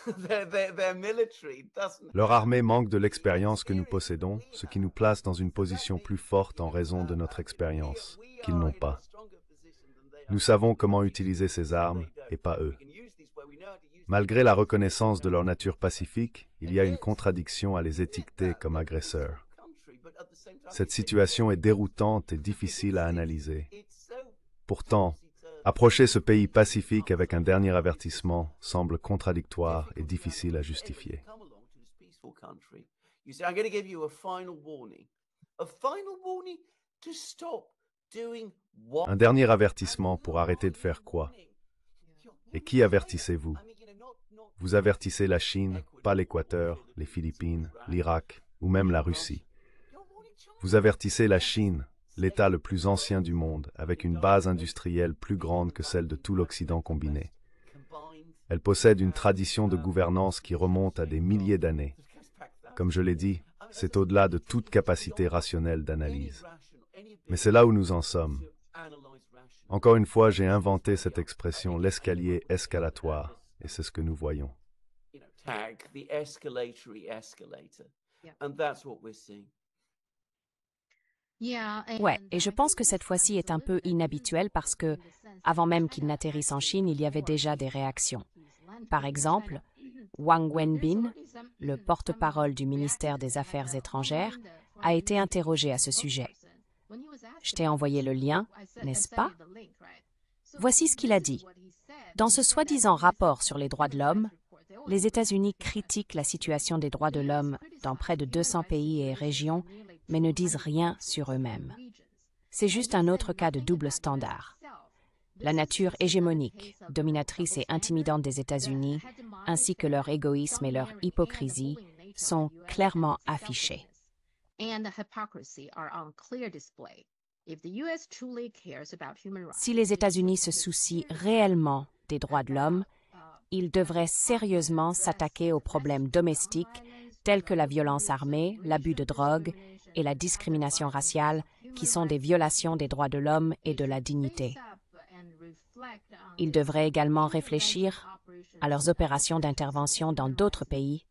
Their military doesn't. Leur armée manque de l'expérience que nous possédons, ce qui nous place dans une position plus forte en raison de notre expérience, qu'ils n'ont pas. Nous savons comment utiliser ces armes, et pas eux. Malgré la reconnaissance de leur nature pacifique, il y a une contradiction à les étiqueter comme agresseurs. Cette situation est déroutante et difficile à analyser. Pourtant, approcher ce pays pacifique avec un dernier avertissement semble contradictoire et difficile à justifier. Un dernier avertissement pour arrêter de faire quoi? Et qui avertissez-vous? Vous avertissez la Chine, pas l'Équateur, les Philippines, l'Irak ou même la Russie. Vous avertissez la Chine, l'État le plus ancien du monde, avec une base industrielle plus grande que celle de tout l'Occident combiné. Elle possède une tradition de gouvernance qui remonte à des milliers d'années. Comme je l'ai dit, c'est au-delà de toute capacité rationnelle d'analyse. Mais c'est là où nous en sommes. Encore une fois, j'ai inventé cette expression, l'escalier escalatoire, et c'est ce que nous voyons. Ouais, et je pense que cette fois-ci est un peu inhabituelle parce que, avant même qu'il n'atterrisse en Chine, il y avait déjà des réactions. Par exemple, Wang Wenbin, le porte-parole du ministère des Affaires étrangères, a été interrogé à ce sujet. Je t'ai envoyé le lien, n'est-ce pas? Voici ce qu'il a dit. Dans ce soi-disant rapport sur les droits de l'homme, les États-Unis critiquent la situation des droits de l'homme dans près de 200 pays et régions, mais ne disent rien sur eux-mêmes. C'est juste un autre cas de double standard. La nature hégémonique, dominatrice et intimidante des États-Unis, ainsi que leur égoïsme et leur hypocrisie, sont clairement affichés. Si les États-Unis se soucient réellement des droits de l'homme, ils devraient sérieusement s'attaquer aux problèmes domestiques tels que la violence armée, l'abus de drogue et la discrimination raciale, qui sont des violations des droits de l'homme et de la dignité. Ils devraient également réfléchir à leurs opérations d'intervention dans d'autres pays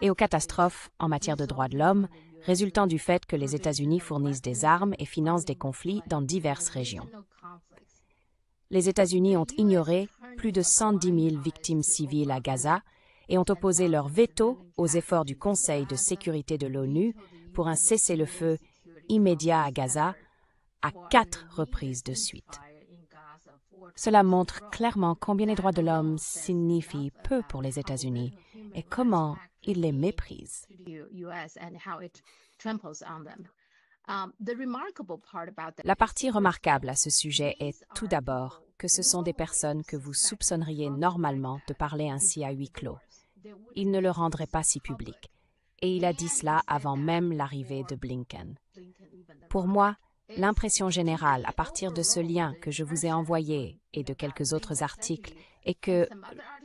et aux catastrophes en matière de droits de l'homme résultant du fait que les États-Unis fournissent des armes et financent des conflits dans diverses régions. Les États-Unis ont ignoré plus de 110 000 victimes civiles à Gaza et ont opposé leur veto aux efforts du Conseil de sécurité de l'ONU pour un cessez-le-feu immédiat à Gaza à 4 reprises de suite. Cela montre clairement combien les droits de l'homme signifient peu pour les États-Unis et comment ils les méprisent. La partie remarquable à ce sujet est tout d'abord que ce sont des personnes que vous soupçonneriez normalement de parler ainsi à huis clos. Ils ne le rendraient pas si public. Et il a dit cela avant même l'arrivée de Blinken. Pour moi, l'impression générale à partir de ce lien que je vous ai envoyé et de quelques autres articles est que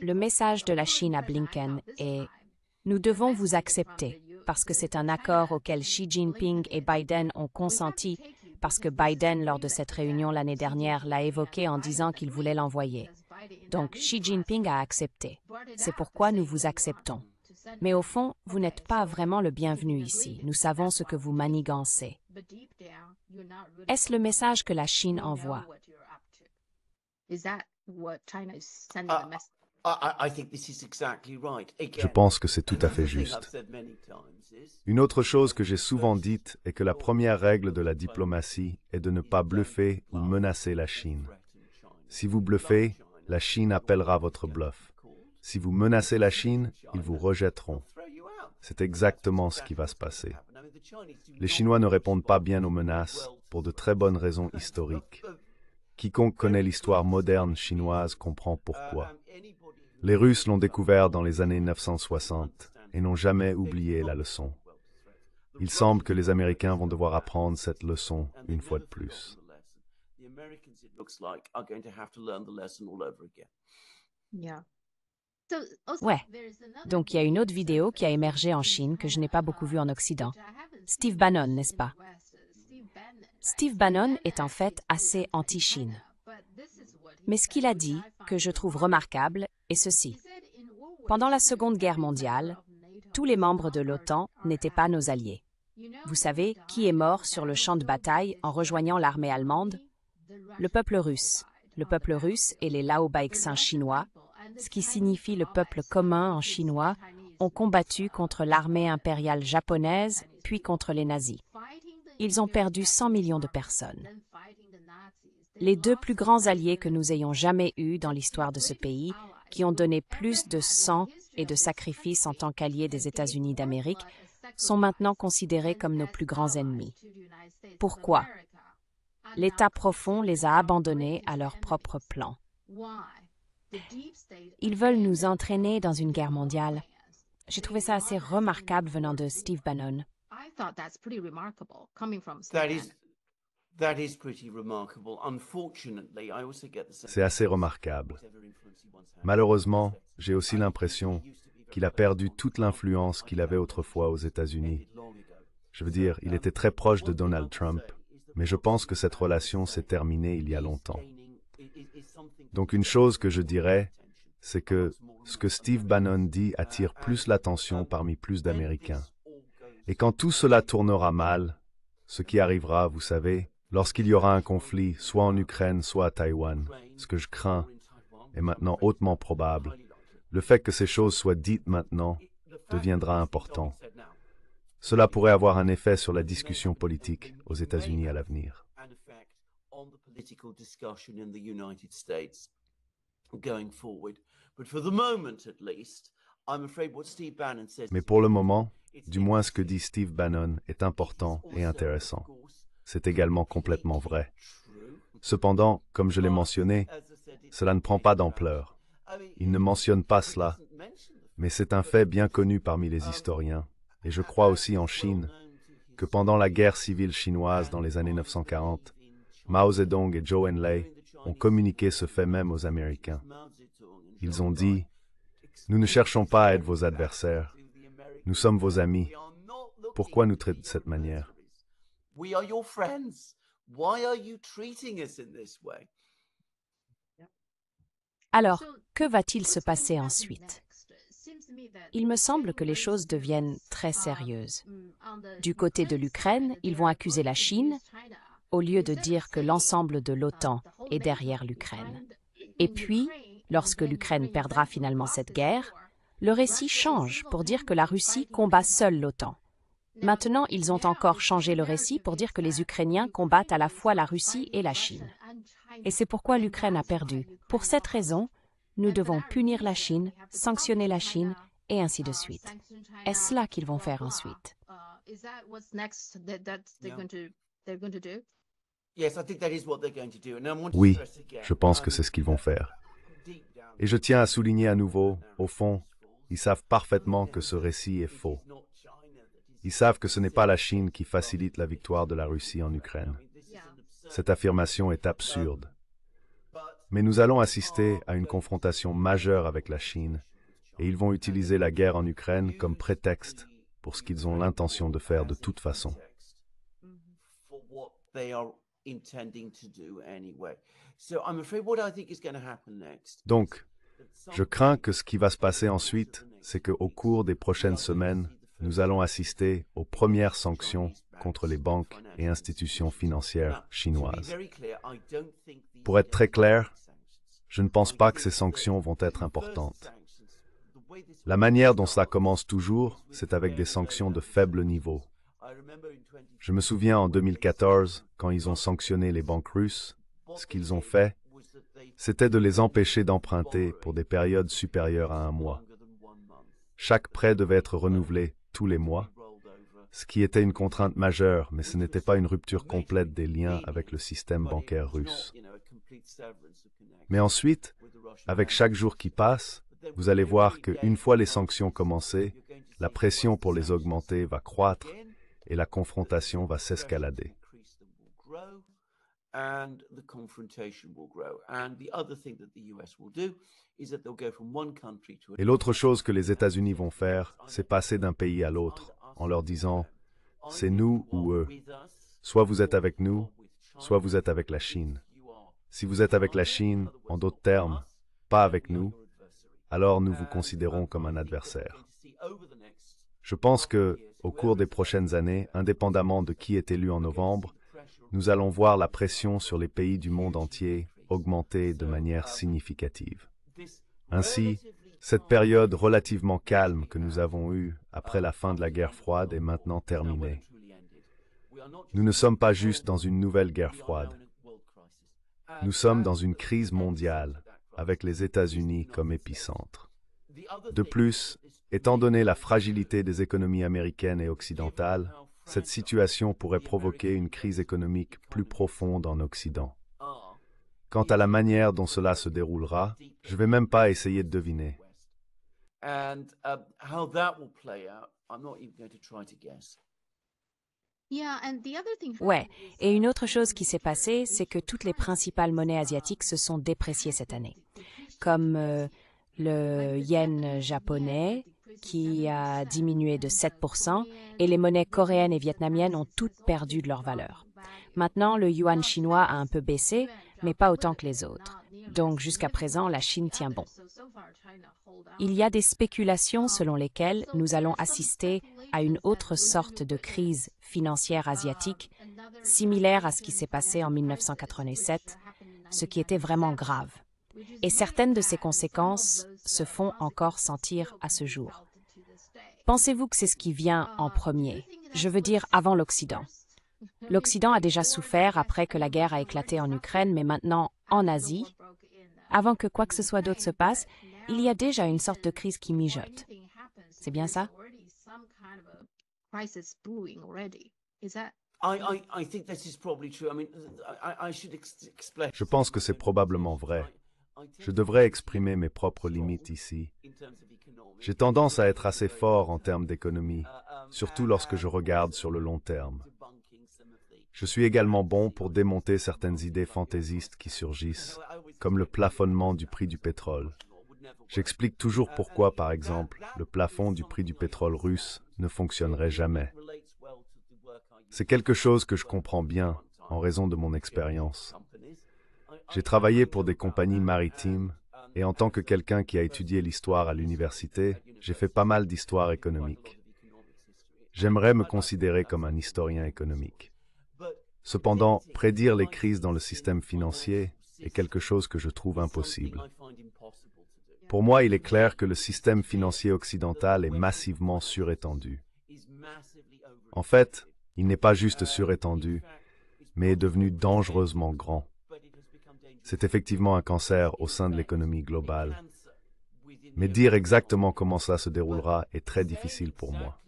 le message de la Chine à Blinken est « Nous devons vous accepter parce que c'est un accord auquel Xi Jinping et Biden ont consenti parce que Biden, lors de cette réunion l'année dernière, l'a évoqué en disant qu'il voulait l'envoyer. Donc Xi Jinping a accepté. C'est pourquoi nous vous acceptons. Mais au fond, vous n'êtes pas vraiment le bienvenu ici. Nous savons ce que vous manigancez. » Est-ce le message que la Chine envoie? Je pense que c'est tout à fait juste. Une autre chose que j'ai souvent dite est que la première règle de la diplomatie est de ne pas bluffer ou menacer la Chine. Si vous bluffez, la Chine appellera votre bluff. Si vous menacez la Chine, ils vous rejetteront. C'est exactement ce qui va se passer. Les Chinois ne répondent pas bien aux menaces, pour de très bonnes raisons historiques. Quiconque connaît l'histoire moderne chinoise comprend pourquoi. Les Russes l'ont découvert dans les années 960 et n'ont jamais oublié la leçon. Il semble que les Américains vont devoir apprendre cette leçon une fois de plus. Ouais. Donc il y a une autre vidéo qui a émergé en Chine que je n'ai pas beaucoup vue en Occident. Steve Bannon, n'est-ce pas? Steve Bannon est en fait assez anti-Chine. Mais ce qu'il a dit, que je trouve remarquable est ceci. Pendant la Seconde Guerre mondiale, tous les membres de l'OTAN n'étaient pas nos alliés. Vous savez qui est mort sur le champ de bataille en rejoignant l'armée allemande? Le peuple russe. Le peuple russe et les Laobaïxins chinois, ce qui signifie le peuple commun en chinois, ont combattu contre l'armée impériale japonaise, puis contre les nazis. Ils ont perdu 100 millions de personnes. Les deux plus grands alliés que nous ayons jamais eus dans l'histoire de ce pays, qui ont donné plus de sang et de sacrifices en tant qu'alliés des États-Unis d'Amérique, sont maintenant considérés comme nos plus grands ennemis. Pourquoi? L'État profond les a abandonnés à leur propre plan. Ils veulent nous entraîner dans une guerre mondiale. J'ai trouvé ça assez remarquable venant de Steve Bannon. C'est assez remarquable. Malheureusement, j'ai aussi l'impression qu'il a perdu toute l'influence qu'il avait autrefois aux États-Unis. Je veux dire, il était très proche de Donald Trump, mais je pense que cette relation s'est terminée il y a longtemps. Donc une chose que je dirais, c'est que ce que Steve Bannon dit attire plus l'attention parmi plus d'Américains. Et quand tout cela tournera mal, ce qui arrivera, vous savez, lorsqu'il y aura un conflit, soit en Ukraine, soit à Taïwan, ce que je crains est maintenant hautement probable, le fait que ces choses soient dites maintenant deviendra important. Cela pourrait avoir un effet sur la discussion politique aux États-Unis à l'avenir. Mais pour le moment, du moins ce que dit Steve Bannon est important et intéressant. C'est également complètement vrai. Cependant, comme je l'ai mentionné, cela ne prend pas d'ampleur. Il ne mentionne pas cela, mais c'est un fait bien connu parmi les historiens, et je crois aussi en Chine, que pendant la guerre civile chinoise dans les années 1940, Mao Zedong et Zhou Enlai ont communiqué ce fait même aux Américains. Ils ont dit « Nous ne cherchons pas à être vos adversaires, nous sommes vos amis. Pourquoi nous traiter de cette manière ?» Alors, que va-t-il se passer ensuite? Il me semble que les choses deviennent très sérieuses. Du côté de l'Ukraine, ils vont accuser la Chine, au lieu de dire que l'ensemble de l'OTAN est derrière l'Ukraine. Et puis, lorsque l'Ukraine perdra finalement cette guerre, le récit change pour dire que la Russie combat seule l'OTAN. Maintenant, ils ont encore changé le récit pour dire que les Ukrainiens combattent à la fois la Russie et la Chine. Et c'est pourquoi l'Ukraine a perdu. Pour cette raison, nous devons punir la Chine, sanctionner la Chine, et ainsi de suite. Est-ce cela qu'ils vont faire ensuite? Oui, je pense que c'est ce qu'ils vont faire. Et je tiens à souligner à nouveau, au fond, ils savent parfaitement que ce récit est faux. Ils savent que ce n'est pas la Chine qui facilite la victoire de la Russie en Ukraine. Cette affirmation est absurde. Mais nous allons assister à une confrontation majeure avec la Chine, et ils vont utiliser la guerre en Ukraine comme prétexte pour ce qu'ils ont l'intention de faire de toute façon. Donc, je crains que ce qui va se passer ensuite, c'est qu'au cours des prochaines semaines, nous allons assister aux premières sanctions contre les banques et institutions financières chinoises. Pour être très clair, je ne pense pas que ces sanctions vont être importantes. La manière dont cela commence toujours, c'est avec des sanctions de faible niveau. Je me souviens en 2014, quand ils ont sanctionné les banques russes, ce qu'ils ont fait, c'était de les empêcher d'emprunter pour des périodes supérieures à un mois. Chaque prêt devait être renouvelé tous les mois, ce qui était une contrainte majeure, mais ce n'était pas une rupture complète des liens avec le système bancaire russe. Mais ensuite, avec chaque jour qui passe, vous allez voir qu'une fois les sanctions commencées, la pression pour les augmenter va croître et la confrontation va s'escalader. Et l'autre chose que les États-Unis vont faire, c'est passer d'un pays à l'autre, en leur disant « c'est nous ou eux. Soit vous êtes avec nous, soit vous êtes avec la Chine. Si vous êtes avec la Chine, en d'autres termes, pas avec nous, alors nous vous considérons comme un adversaire. Je pense que, au cours des prochaines années, indépendamment de qui est élu en novembre, nous allons voir la pression sur les pays du monde entier augmenter de manière significative. Ainsi, cette période relativement calme que nous avons eue après la fin de la guerre froide est maintenant terminée. Nous ne sommes pas juste dans une nouvelle guerre froide. Nous sommes dans une crise mondiale, avec les États-Unis comme épicentre. De plus, étant donné la fragilité des économies américaines et occidentales, cette situation pourrait provoquer une crise économique plus profonde en Occident. Quant à la manière dont cela se déroulera, je ne vais même pas essayer de deviner. Ouais, et une autre chose qui s'est passée, c'est que toutes les principales monnaies asiatiques se sont dépréciées cette année, comme le yen japonais, qui a diminué de 7%, et les monnaies coréennes et vietnamiennes ont toutes perdu de leur valeur. Maintenant, le yuan chinois a un peu baissé, mais pas autant que les autres. Donc, jusqu'à présent, la Chine tient bon. Il y a des spéculations selon lesquelles nous allons assister à une autre sorte de crise financière asiatique, similaire à ce qui s'est passé en 1987, ce qui était vraiment grave. Et certaines de ces conséquences se font encore sentir à ce jour. Pensez-vous que c'est ce qui vient en premier? Je veux dire avant l'Occident. L'Occident a déjà souffert après que la guerre a éclaté en Ukraine, mais maintenant, en Asie, avant que quoi que ce soit d'autre se passe, il y a déjà une sorte de crise qui mijote. C'est bien ça? Je pense que c'est probablement vrai. Je devrais exprimer mes propres limites ici. J'ai tendance à être assez fort en termes d'économie, surtout lorsque je regarde sur le long terme. Je suis également bon pour démonter certaines idées fantaisistes qui surgissent, comme le plafonnement du prix du pétrole. J'explique toujours pourquoi, par exemple, le plafond du prix du pétrole russe ne fonctionnerait jamais. C'est quelque chose que je comprends bien en raison de mon expérience. J'ai travaillé pour des compagnies maritimes et en tant que quelqu'un qui a étudié l'histoire à l'université, j'ai fait pas mal d'histoire économique. J'aimerais me considérer comme un historien économique. Cependant, prédire les crises dans le système financier est quelque chose que je trouve impossible. Pour moi, il est clair que le système financier occidental est massivement surétendu. En fait, il n'est pas juste surétendu, mais est devenu dangereusement grand. C'est effectivement un cancer au sein de l'économie globale. Mais dire exactement comment cela se déroulera est très difficile pour moi.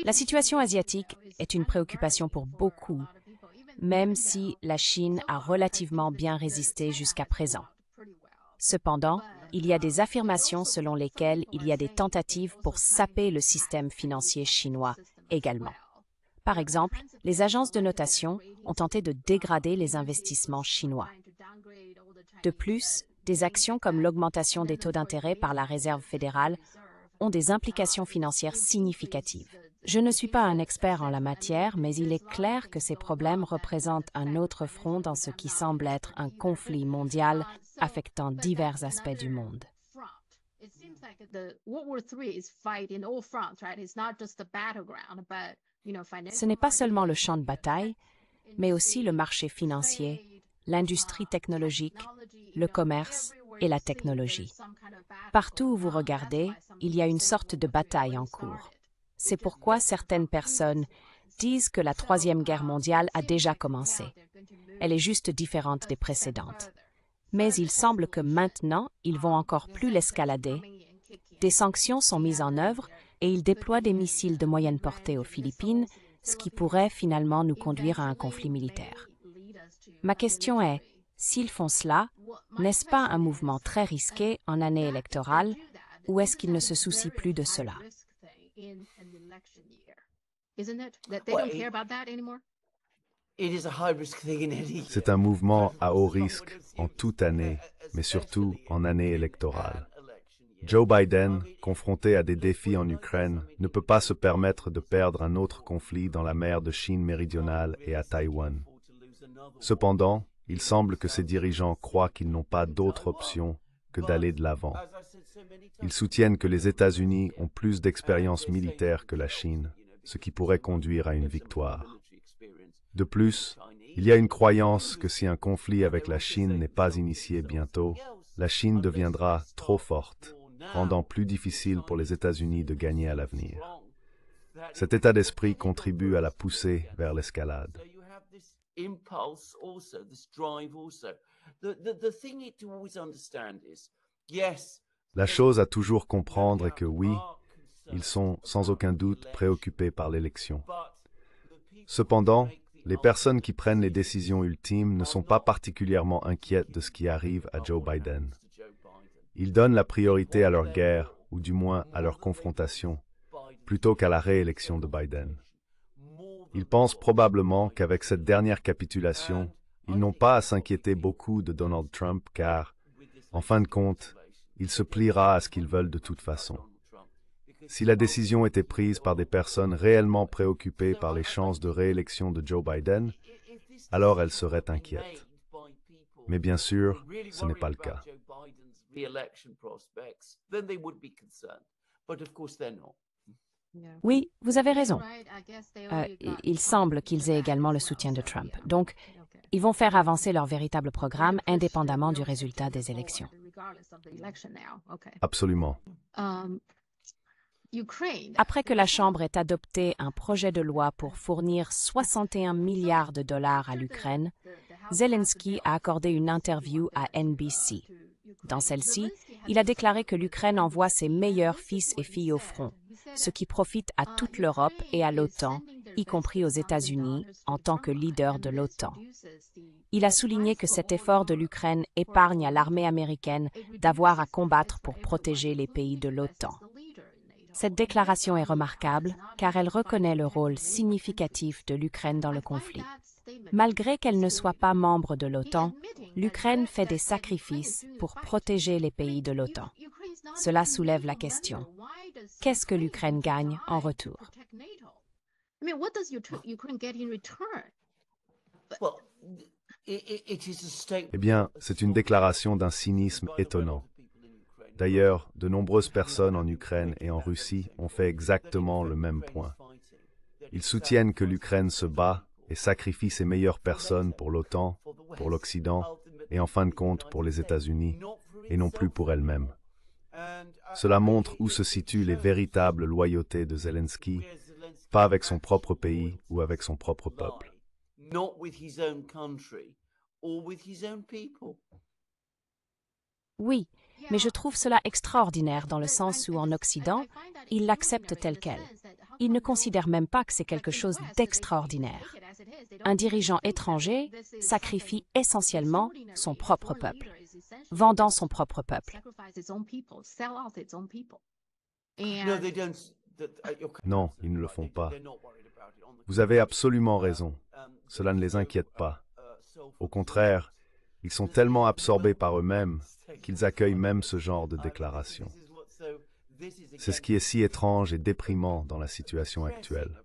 La situation asiatique est une préoccupation pour beaucoup, même si la Chine a relativement bien résisté jusqu'à présent. Cependant, il y a des affirmations selon lesquelles il y a des tentatives pour saper le système financier chinois également. Par exemple, les agences de notation ont tenté de dégrader les investissements chinois. De plus, des actions comme l'augmentation des taux d'intérêt par la Réserve fédérale ont des implications financières significatives. Je ne suis pas un expert en la matière, mais il est clair que ces problèmes représentent un autre front dans ce qui semble être un conflit mondial affectant divers aspects du monde. Ce n'est pas seulement le champ de bataille, mais aussi le marché financier, l'industrie technologique, le commerce et la technologie. Partout où vous regardez, il y a une sorte de bataille en cours. C'est pourquoi certaines personnes disent que la Troisième Guerre mondiale a déjà commencé. Elle est juste différente des précédentes. Mais il semble que maintenant, ils vont encore plus l'escalader. Des sanctions sont mises en œuvre et ils déploient des missiles de moyenne portée aux Philippines, ce qui pourrait finalement nous conduire à un conflit militaire. Ma question est, s'ils font cela, n'est-ce pas un mouvement très risqué en année électorale ou est-ce qu'ils ne se soucient plus de cela? C'est un mouvement à haut risque en toute année, mais surtout en année électorale. Joe Biden, confronté à des défis en Ukraine, ne peut pas se permettre de perdre un autre conflit dans la mer de Chine méridionale et à Taïwan. Cependant, il semble que ces dirigeants croient qu'ils n'ont pas d'autre option que d'aller de l'avant. Ils soutiennent que les États-Unis ont plus d'expérience militaire que la Chine, ce qui pourrait conduire à une victoire. De plus, il y a une croyance que si un conflit avec la Chine n'est pas initié bientôt, la Chine deviendra trop forte, rendant plus difficile pour les États-Unis de gagner à l'avenir. Cet état d'esprit contribue à la pousser vers l'escalade. La chose à toujours comprendre est que oui, ils sont sans aucun doute préoccupés par l'élection. Cependant, les personnes qui prennent les décisions ultimes ne sont pas particulièrement inquiètes de ce qui arrive à Joe Biden. Ils donnent la priorité à leur guerre, ou du moins à leur confrontation, plutôt qu'à la réélection de Biden. Ils pensent probablement qu'avec cette dernière capitulation, ils n'ont pas à s'inquiéter beaucoup de Donald Trump car, en fin de compte, il se pliera à ce qu'ils veulent de toute façon. Si la décision était prise par des personnes réellement préoccupées par les chances de réélection de Joe Biden, alors elles seraient inquiètes. Mais bien sûr, ce n'est pas le cas. Oui, vous avez raison. Il semble qu'ils aient également le soutien de Trump. Donc, ils vont faire avancer leur véritable programme indépendamment du résultat des élections. Absolument. Après que la Chambre ait adopté un projet de loi pour fournir 61 milliards de dollars à l'Ukraine, Zelensky a accordé une interview à NBC. Dans celle-ci, il a déclaré que l'Ukraine envoie ses meilleurs fils et filles au front, ce qui profite à toute l'Europe et à l'OTAN, y compris aux États-Unis, en tant que leader de l'OTAN. Il a souligné que cet effort de l'Ukraine épargne à l'armée américaine d'avoir à combattre pour protéger les pays de l'OTAN. Cette déclaration est remarquable car elle reconnaît le rôle significatif de l'Ukraine dans le conflit. Malgré qu'elle ne soit pas membre de l'OTAN, l'Ukraine fait des sacrifices pour protéger les pays de l'OTAN. Cela soulève la question. Qu'est-ce que l'Ukraine gagne en retour? Eh bien, c'est une déclaration d'un cynisme étonnant. D'ailleurs, de nombreuses personnes en Ukraine et en Russie ont fait exactement le même point. Ils soutiennent que l'Ukraine se bat et sacrifie ses meilleures personnes pour l'OTAN, pour l'Occident et en fin de compte pour les États-Unis, et non plus pour elle-même. Cela montre où se situent les véritables loyautés de Zelensky, pas avec son propre pays ou avec son propre peuple. Oui, mais je trouve cela extraordinaire dans le sens où en Occident, ils l'acceptent tel quel. Ils ne considèrent même pas que c'est quelque chose d'extraordinaire. Un dirigeant étranger sacrifie essentiellement son propre peuple, vendant son propre peuple. Non, ils ne le font pas. Vous avez absolument raison. Cela ne les inquiète pas. Au contraire, ils sont tellement absorbés par eux-mêmes qu'ils accueillent même ce genre de déclaration. C'est ce qui est si étrange et déprimant dans la situation actuelle.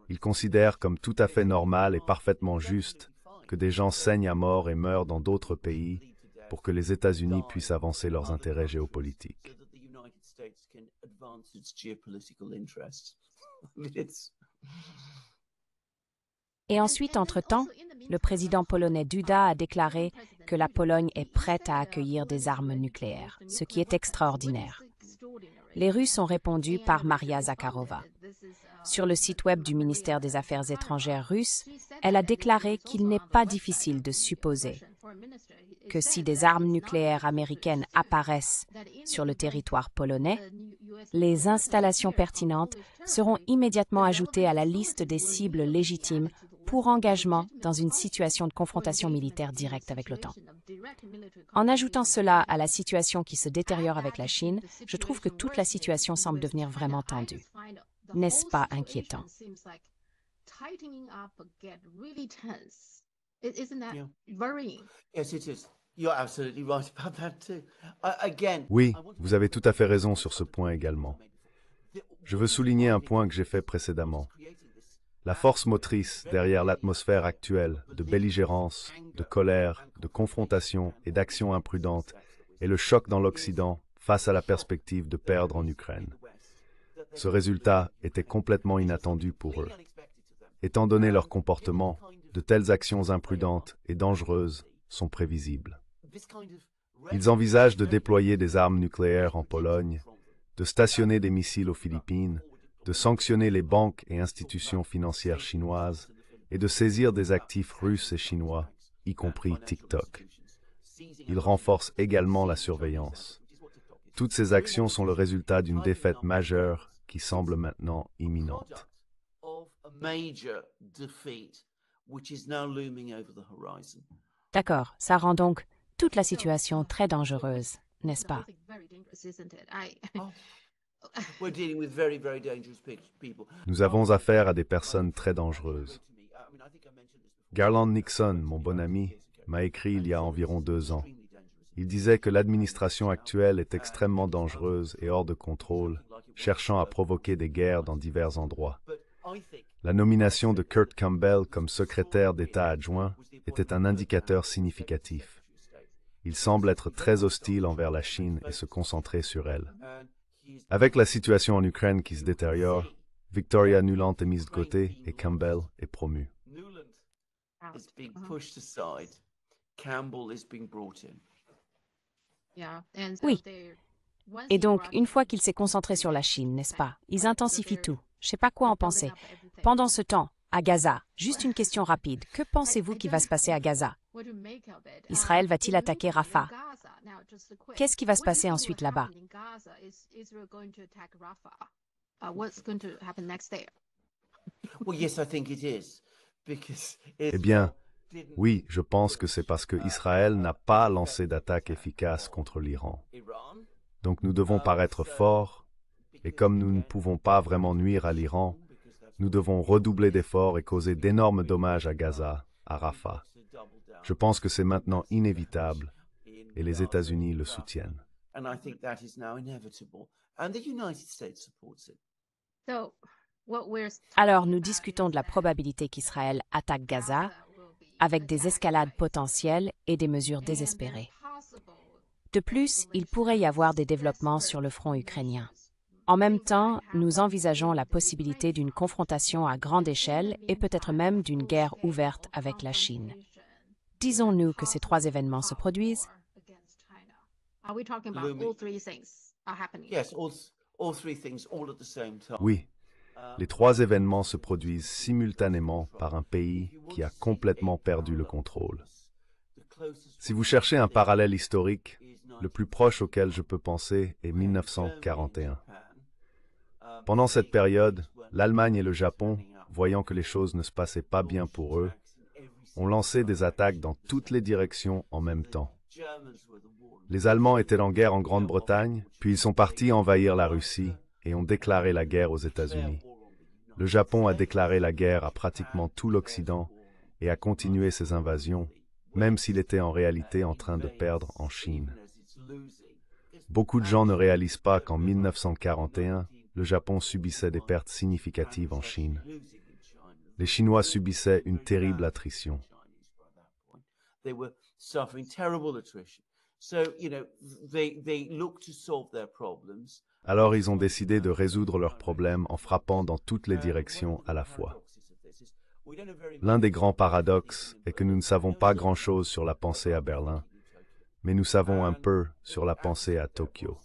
Ils considèrent comme tout à fait normal et parfaitement juste que des gens saignent à mort et meurent dans d'autres pays pour que les États-Unis puissent avancer leurs intérêts géopolitiques. Et ensuite, entre-temps, le président polonais Duda a déclaré que la Pologne est prête à accueillir des armes nucléaires, ce qui est extraordinaire. Les Russes ont répondu par Maria Zakharova. Sur le site web du ministère des Affaires étrangères russe, elle a déclaré qu'il n'est pas difficile de supposer que si des armes nucléaires américaines apparaissent sur le territoire polonais, les installations pertinentes seront immédiatement ajoutées à la liste des cibles légitimes pour engagement dans une situation de confrontation militaire directe avec l'OTAN. En ajoutant cela à la situation qui se détériore avec la Chine, je trouve que toute la situation semble devenir vraiment tendue. N'est-ce pas inquiétant? You're absolutely right about that too. Again, Oui, vous avez tout à fait raison sur ce point également. Je veux souligner un point que j'ai fait précédemment. La force motrice derrière l'atmosphère actuelle de belligérance, de colère, de confrontation et d'action imprudente est le choc dans l'Occident face à la perspective de perdre en Ukraine. Ce résultat était complètement inattendu pour eux. Étant donné leur comportement, de telles actions imprudentes et dangereuses sont prévisibles. Ils envisagent de déployer des armes nucléaires en Pologne, de stationner des missiles aux Philippines, de sanctionner les banques et institutions financières chinoises et de saisir des actifs russes et chinois, y compris TikTok. Ils renforcent également la surveillance. Toutes ces actions sont le résultat d'une défaite majeure qui semble maintenant imminente. D'accord, ça rend donc toute la situation très dangereuse, n'est-ce pas? Nous avons affaire à des personnes très dangereuses. Garland Nixon, mon bon ami, m'a écrit il y a environ 2 ans. Il disait que l'administration actuelle est extrêmement dangereuse et hors de contrôle, cherchant à provoquer des guerres dans divers endroits. La nomination de Kurt Campbell comme secrétaire d'État adjoint était un indicateur significatif. Il semble être très hostile envers la Chine et se concentrer sur elle. Avec la situation en Ukraine qui se détériore, Victoria Nuland est mise de côté et Campbell est promu. Oui. Et donc, une fois qu'il s'est concentré sur la Chine, n'est-ce pas? Ils intensifient tout. Je ne sais pas quoi en penser. Pendant ce temps, à Gaza, juste une question rapide. Que pensez-vous qui va se passer à Gaza? Israël va-t-il attaquer Rafah? Qu'est-ce qui va se passer ensuite là-bas? Eh bien, oui, je pense que c'est parce que Israël n'a pas lancé d'attaque efficace contre l'Iran. Donc nous devons paraître forts, et comme nous ne pouvons pas vraiment nuire à l'Iran, nous devons redoubler d'efforts et causer d'énormes dommages à Gaza, à Rafah. Je pense que c'est maintenant inévitable, et les États-Unis le soutiennent. Alors, nous discutons de la probabilité qu'Israël attaque Gaza, avec des escalades potentielles et des mesures désespérées. De plus, il pourrait y avoir des développements sur le front ukrainien. En même temps, nous envisageons la possibilité d'une confrontation à grande échelle et peut-être même d'une guerre ouverte avec la Chine. Disons-nous que ces 3 événements se produisent? Oui, les 3 événements se produisent simultanément par un pays qui a complètement perdu le contrôle. Si vous cherchez un parallèle historique, le plus proche auquel je peux penser est 1941. Pendant cette période, l'Allemagne et le Japon, voyant que les choses ne se passaient pas bien pour eux, ont lancé des attaques dans toutes les directions en même temps. Les Allemands étaient en guerre en Grande-Bretagne, puis ils sont partis envahir la Russie et ont déclaré la guerre aux États-Unis. Le Japon a déclaré la guerre à pratiquement tout l'Occident et a continué ses invasions, même s'il était en réalité en train de perdre en Chine. Beaucoup de gens ne réalisent pas qu'en 1941, le Japon subissait des pertes significatives en Chine. Les Chinois subissaient une terrible attrition. Alors ils ont décidé de résoudre leurs problèmes en frappant dans toutes les directions à la fois. L'un des grands paradoxes est que nous ne savons pas grand-chose sur la pensée à Berlin, mais nous savons un peu sur la pensée à Tokyo.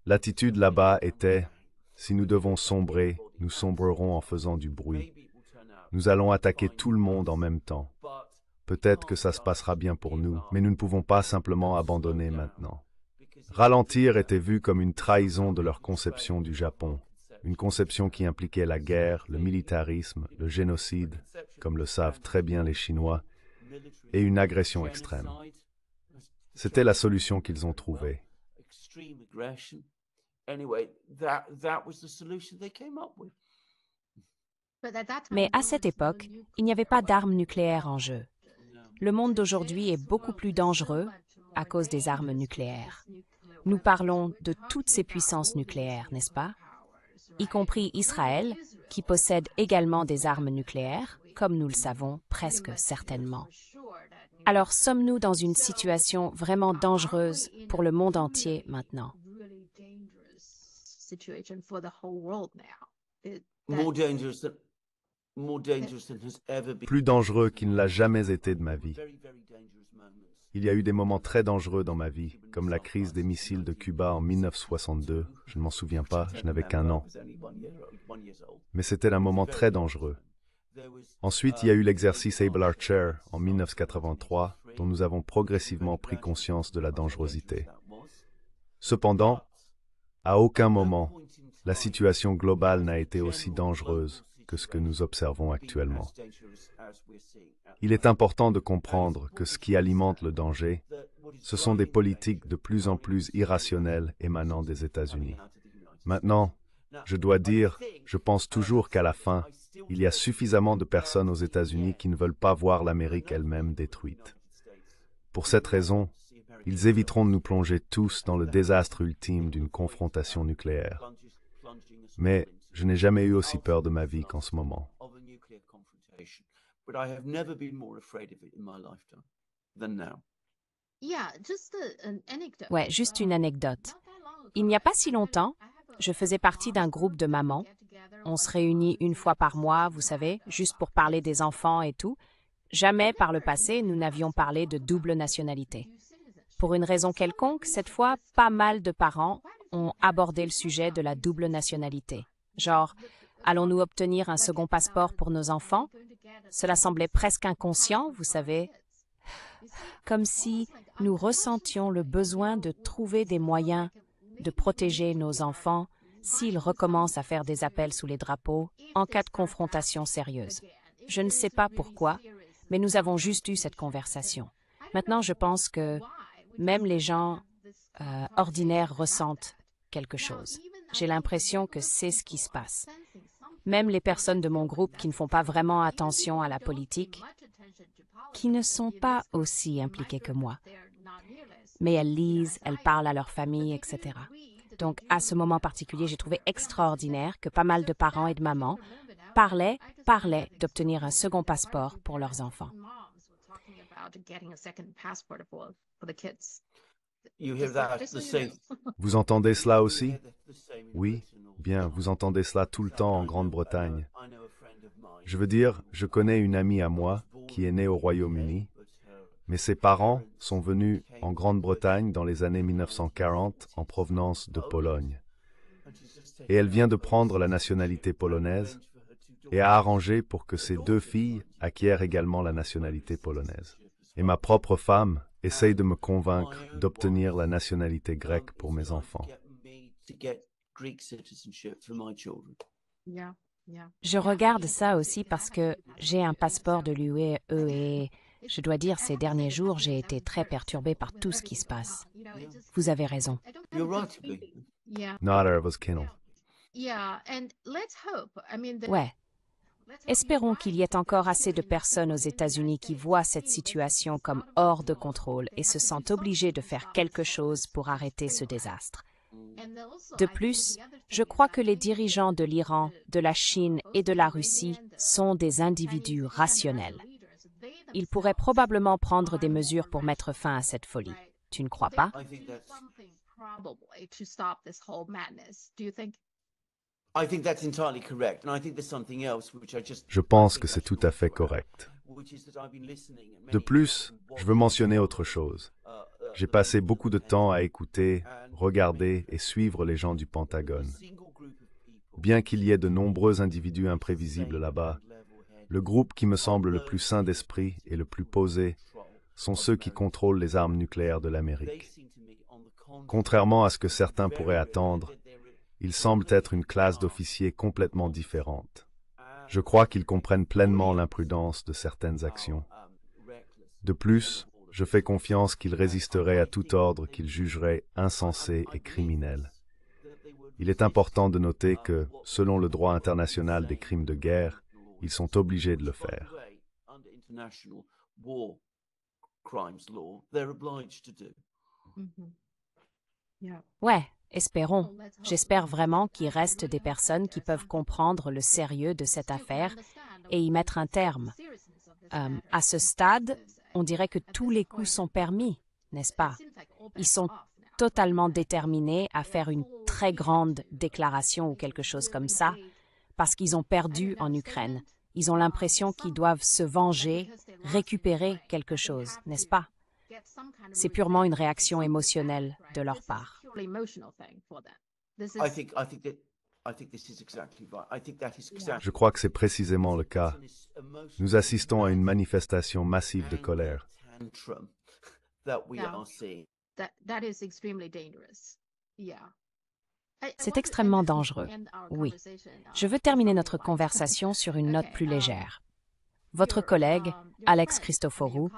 L'attitude là-bas était « si nous devons sombrer, nous sombrerons en faisant du bruit. Nous allons attaquer tout le monde en même temps. Peut-être que ça se passera bien pour nous, mais nous ne pouvons pas simplement abandonner maintenant. » Ralentir était vu comme une trahison de leur conception du Japon, une conception qui impliquait la guerre, le militarisme, le génocide, comme le savent très bien les Chinois, et une agression extrême. C'était la solution qu'ils ont trouvée. Mais à cette époque, il n'y avait pas d'armes nucléaires en jeu. Le monde d'aujourd'hui est beaucoup plus dangereux à cause des armes nucléaires. Nous parlons de toutes ces puissances nucléaires, n'est-ce pas? Y compris Israël, qui possède également des armes nucléaires, comme nous le savons presque certainement. Alors sommes-nous dans une situation vraiment dangereuse pour le monde entier maintenant? Plus dangereux qu'il ne l'a jamais été de ma vie. Il y a eu des moments très dangereux dans ma vie, comme la crise des missiles de Cuba en 1962. Je ne m'en souviens pas, je n'avais qu'1 an. Mais c'était un moment très dangereux. Ensuite, il y a eu l'exercice Able Archer en 1983, dont nous avons progressivement pris conscience de la dangerosité. Cependant, à aucun moment, la situation globale n'a été aussi dangereuse que ce que nous observons actuellement. Il est important de comprendre que ce qui alimente le danger, ce sont des politiques de plus en plus irrationnelles émanant des États-Unis. Maintenant, je dois dire, je pense toujours qu'à la fin, il y a suffisamment de personnes aux États-Unis qui ne veulent pas voir l'Amérique elle-même détruite. Pour cette raison, ils éviteront de nous plonger tous dans le désastre ultime d'une confrontation nucléaire. Mais je n'ai jamais eu aussi peur de ma vie qu'en ce moment. Ouais, juste une anecdote. Il n'y a pas si longtemps, je faisais partie d'un groupe de mamans. On se réunit 1 fois par mois, vous savez, juste pour parler des enfants et tout. Jamais par le passé, nous n'avions parlé de double nationalité. Pour une raison quelconque, cette fois, pas mal de parents ont abordé le sujet de la double nationalité. Genre, allons-nous obtenir un second passeport pour nos enfants? Cela semblait presque inconscient, vous savez, comme si nous ressentions le besoin de trouver des moyens de protéger nos enfants s'ils recommencent à faire des appels sous les drapeaux en cas de confrontation sérieuse. Je ne sais pas pourquoi, mais nous avons juste eu cette conversation. Maintenant, je pense que même les gens ordinaires ressentent quelque chose. J'ai l'impression que c'est ce qui se passe. Même les personnes de mon groupe qui ne font pas vraiment attention à la politique, qui ne sont pas aussi impliquées que moi. Mais elles lisent, elles parlent à leur famille, etc. Donc, à ce moment particulier, j'ai trouvé extraordinaire que pas mal de parents et de mamans parlaient d'obtenir un second passeport pour leurs enfants. Vous entendez cela aussi? Oui, bien, vous entendez cela tout le temps en Grande-Bretagne. Je veux dire, je connais une amie à moi qui est née au Royaume-Uni, mais ses parents sont venus en Grande-Bretagne dans les années 1940 en provenance de Pologne. Et elle vient de prendre la nationalité polonaise et a arrangé pour que ses 2 filles acquièrent également la nationalité polonaise. Et ma propre femme essaye de me convaincre d'obtenir la nationalité grecque pour mes enfants. Je regarde ça aussi parce que j'ai un passeport de l'UE et je dois dire, ces derniers jours, j'ai été très perturbée par tout ce qui se passe. Vous avez raison. Ouais. Espérons qu'il y ait encore assez de personnes aux États-Unis qui voient cette situation comme hors de contrôle et se sentent obligées de faire quelque chose pour arrêter ce désastre. De plus, je crois que les dirigeants de l'Iran, de la Chine et de la Russie sont des individus rationnels. Ils pourraient probablement prendre des mesures pour mettre fin à cette folie. Tu ne crois pas? Je pense que c'est tout à fait correct. De plus, je veux mentionner autre chose. J'ai passé beaucoup de temps à écouter, regarder et suivre les gens du Pentagone. Bien qu'il y ait de nombreux individus imprévisibles là-bas, le groupe qui me semble le plus sain d'esprit et le plus posé sont ceux qui contrôlent les armes nucléaires de l'Amérique. Contrairement à ce que certains pourraient attendre, ils semblent être une classe d'officiers complètement différente. Je crois qu'ils comprennent pleinement l'imprudence de certaines actions. De plus, je fais confiance qu'ils résisteraient à tout ordre qu'ils jugeraient insensé et criminel. Il est important de noter que, selon le droit international des crimes de guerre, ils sont obligés de le faire. crimes law, they're obliged to do. Ouais, espérons. J'espère vraiment qu'il reste des personnes qui peuvent comprendre le sérieux de cette affaire et y mettre un terme. À ce stade, on dirait que tous les coups sont permis, n'est-ce pas? Ils sont totalement déterminés à faire une très grande déclaration ou quelque chose comme ça, parce qu'ils ont perdu en Ukraine. Ils ont l'impression qu'ils doivent se venger, récupérer quelque chose, n'est-ce pas? C'est purement une réaction émotionnelle de leur part. Je crois que c'est précisément le cas. Nous assistons à une manifestation massive de colère. C'est extrêmement dangereux, oui. Je veux terminer notre conversation sur une note plus légère. Votre collègue, Alex Christoforou,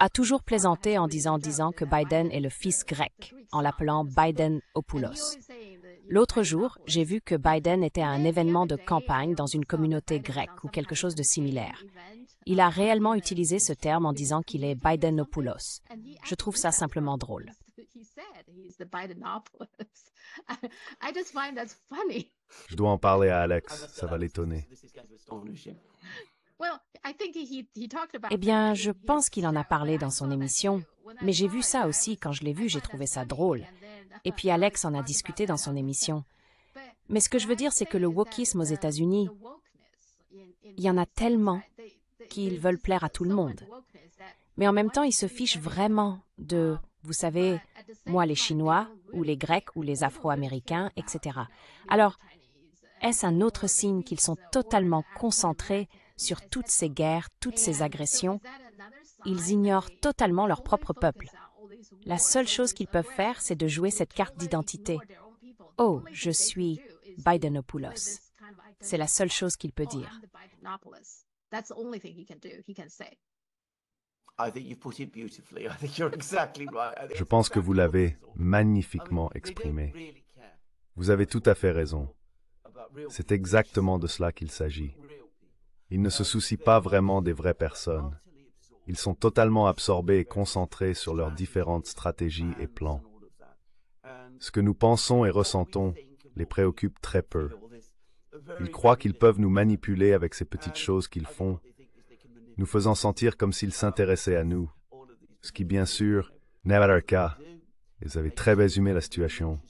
a toujours plaisanté en disant que Biden est le fils grec, en l'appelant Bidenopoulos. L'autre jour, j'ai vu que Biden était à un événement de campagne dans une communauté grecque ou quelque chose de similaire. Il a réellement utilisé ce terme en disant qu'il est Bidenopoulos. Je trouve ça simplement drôle. Je dois en parler à Alex, ça va l'étonner. Eh bien, je pense qu'il en a parlé dans son émission, mais j'ai vu ça aussi, quand je l'ai vu, j'ai trouvé ça drôle. Et puis Alex en a discuté dans son émission. Mais ce que je veux dire, c'est que le wokisme aux États-Unis, il y en a tellement qu'ils veulent plaire à tout le monde. Mais en même temps, ils se fichent vraiment de, vous savez, moi les Chinois, ou les Grecs, ou les Afro-Américains, etc. Alors, est-ce un autre signe qu'ils sont totalement concentrés sur toutes ces guerres, toutes ces agressions? Ils ignorent totalement leur propre peuple. La seule chose qu'ils peuvent faire, c'est de jouer cette carte d'identité. Oh, je suis Bidenopoulos. C'est la seule chose qu'il peut dire. Je pense que vous l'avez magnifiquement exprimé. Vous avez tout à fait raison. C'est exactement de cela qu'il s'agit. Ils ne se soucient pas vraiment des vraies personnes. Ils sont totalement absorbés et concentrés sur leurs différentes stratégies et plans. Ce que nous pensons et ressentons les préoccupe très peu. Ils croient qu'ils peuvent nous manipuler avec ces petites choses qu'ils font, nous faisant sentir comme s'ils s'intéressaient à nous, ce qui, bien sûr, n'est pas leur cas. Ils avaient très résumé la situation.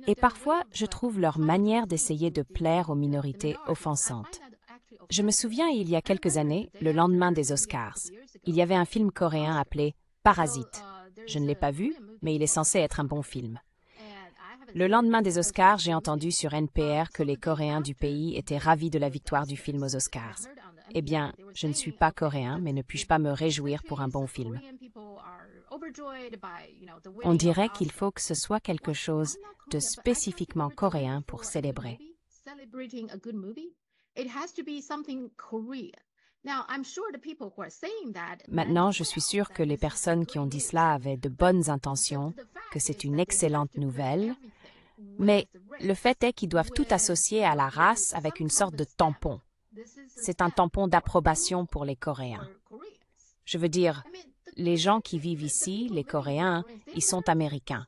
Et parfois, je trouve leur manière d'essayer de plaire aux minorités offensante. Je me souviens, il y a quelques années, le lendemain des Oscars, il y avait un film coréen appelé Parasite. Je ne l'ai pas vu, mais il est censé être un bon film. Le lendemain des Oscars, j'ai entendu sur NPR que les Coréens du pays étaient ravis de la victoire du film aux Oscars. Eh bien, je ne suis pas coréen, mais ne puis-je pas me réjouir pour un bon film? On dirait qu'il faut que ce soit quelque chose de spécifiquement coréen pour célébrer. Maintenant, je suis sûre que les personnes qui ont dit cela avaient de bonnes intentions, que c'est une excellente nouvelle, mais le fait est qu'ils doivent tout associer à la race avec une sorte de tampon. C'est un tampon d'approbation pour les Coréens. Je veux dire, les gens qui vivent ici, les Coréens, ils sont américains.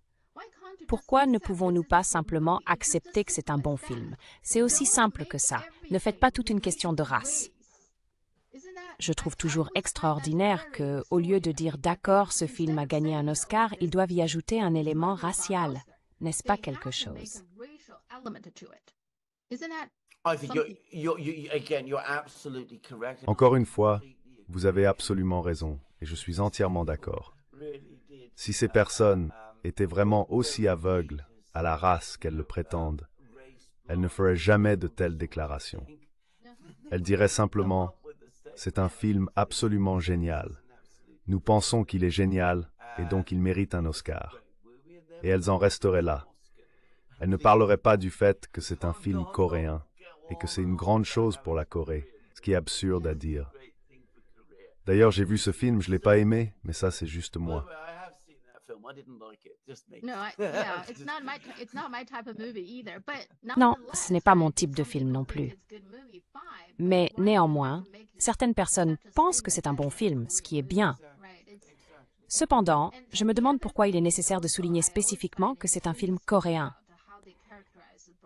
Pourquoi ne pouvons-nous pas simplement accepter que c'est un bon film? C'est aussi simple que ça. Ne faites pas toute une question de race. Je trouve toujours extraordinaire que, au lieu de dire « d'accord, ce film a gagné un Oscar », ils doivent y ajouter un élément racial. N'est-ce pas quelque chose? Encore une fois, vous avez absolument raison, et je suis entièrement d'accord. Si ces personnes étaient vraiment aussi aveugles à la race qu'elles le prétendent, elles ne feraient jamais de telles déclarations. Elles diraient simplement « c'est un film absolument génial. Nous pensons qu'il est génial et donc il mérite un Oscar. » Et elles en resteraient là. Elles ne parleraient pas du fait que c'est un film coréen et que c'est une grande chose pour la Corée, ce qui est absurde à dire. D'ailleurs, j'ai vu ce film, je ne l'ai pas aimé, mais ça c'est juste moi. film. I didn't like it. Just me. No, yeah, it's not my type of movie either. But Non, ce n'est pas mon type de film non plus. Mais néanmoins, certaines personnes pensent que c'est un bon film, ce qui est bien. Cependant, je me demande pourquoi il est nécessaire de souligner spécifiquement que c'est un film coréen.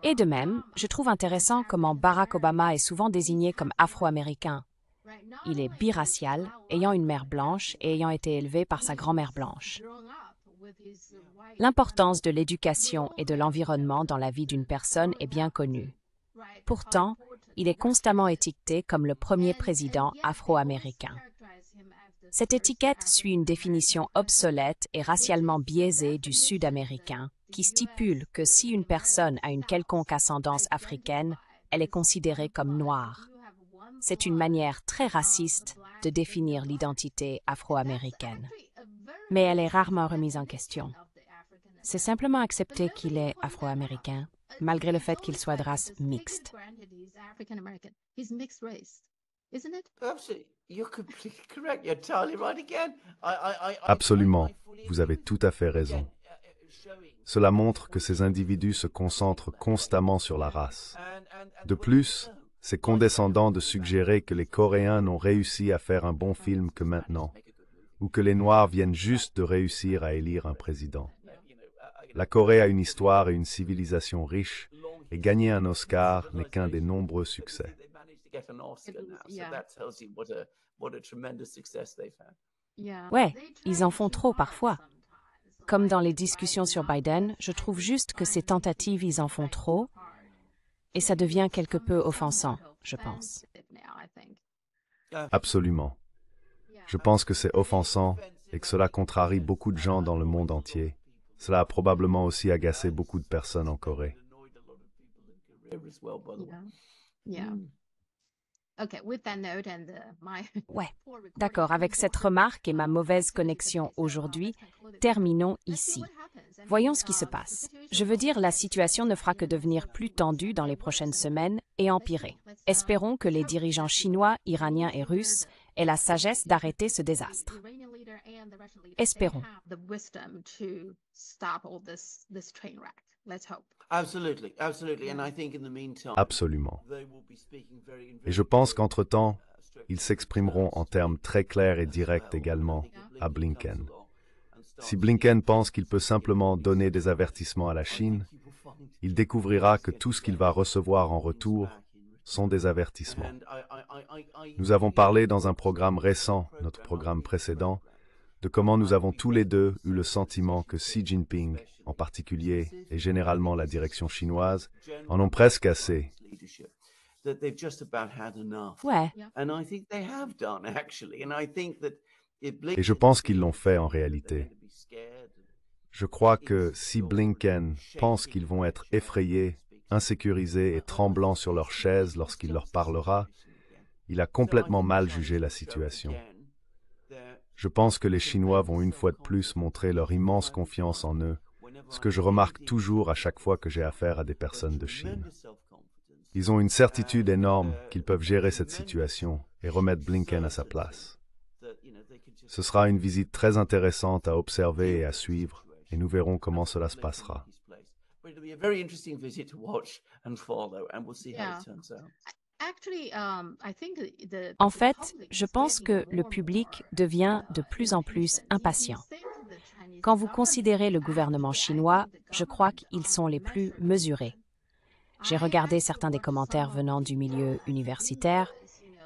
Et de même, je trouve intéressant comment Barack Obama est souvent désigné comme afro-américain. Il est biracial, ayant une mère blanche et ayant été élevé par sa grand-mère blanche. L'importance de l'éducation et de l'environnement dans la vie d'une personne est bien connue. Pourtant, il est constamment étiqueté comme le premier président afro-américain. Cette étiquette suit une définition obsolète et racialement biaisée du Sud-américain, qui stipule que si une personne a une quelconque ascendance africaine, elle est considérée comme noire. C'est une manière très raciste de définir l'identité afro-américaine. Mais elle est rarement remise en question. C'est simplement accepté qu'il est afro-américain, malgré le fait qu'il soit de race mixte. Absolument, vous avez tout à fait raison. Cela montre que ces individus se concentrent constamment sur la race. De plus, c'est condescendant de suggérer que les Coréens n'ont réussi à faire un bon film que maintenant, ou que les Noirs viennent juste de réussir à élire un président. La Corée a une histoire et une civilisation riche, et gagner un Oscar n'est qu'un des nombreux succès. Ouais, ils en font trop parfois. Comme dans les discussions sur Biden, je trouve juste que ces tentatives, ils en font trop, et ça devient quelque peu offensant, je pense. Absolument. Je pense que c'est offensant et que cela contrarie beaucoup de gens dans le monde entier. Cela a probablement aussi agacé beaucoup de personnes en Corée. Ouais, d'accord, avec cette remarque et ma mauvaise connexion aujourd'hui, terminons ici. Voyons ce qui se passe. Je veux dire, la situation ne fera que devenir plus tendue dans les prochaines semaines et empirer. Espérons que les dirigeants chinois, iraniens et russes aient la sagesse d'arrêter ce désastre. Espérons. Absolument. Et je pense qu'entre-temps, ils s'exprimeront en termes très clairs et directs également à Blinken. Si Blinken pense qu'il peut simplement donner des avertissements à la Chine, il découvrira que tout ce qu'il va recevoir en retour sont des avertissements. Nous avons parlé dans un programme récent, notre programme précédent, de comment nous avons tous les deux eu le sentiment que Xi Jinping, en particulier, et généralement la direction chinoise, en ont presque assez. Ouais. Et je pense qu'ils l'ont fait en réalité. Je crois que si Blinken pense qu'ils vont être effrayés, insécurisés et tremblants sur leur chaise lorsqu'il leur parlera, il a complètement mal jugé la situation. Je pense que les Chinois vont une fois de plus montrer leur immense confiance en eux, ce que je remarque toujours à chaque fois que j'ai affaire à des personnes de Chine. Ils ont une certitude énorme qu'ils peuvent gérer cette situation et remettre Blinken à sa place. Ce sera une visite très intéressante à observer et à suivre, et nous verrons comment cela se passera. En fait, je pense que le public devient de plus en plus impatient. Quand vous considérez le gouvernement chinois, je crois qu'ils sont les plus mesurés. J'ai regardé certains des commentaires venant du milieu universitaire,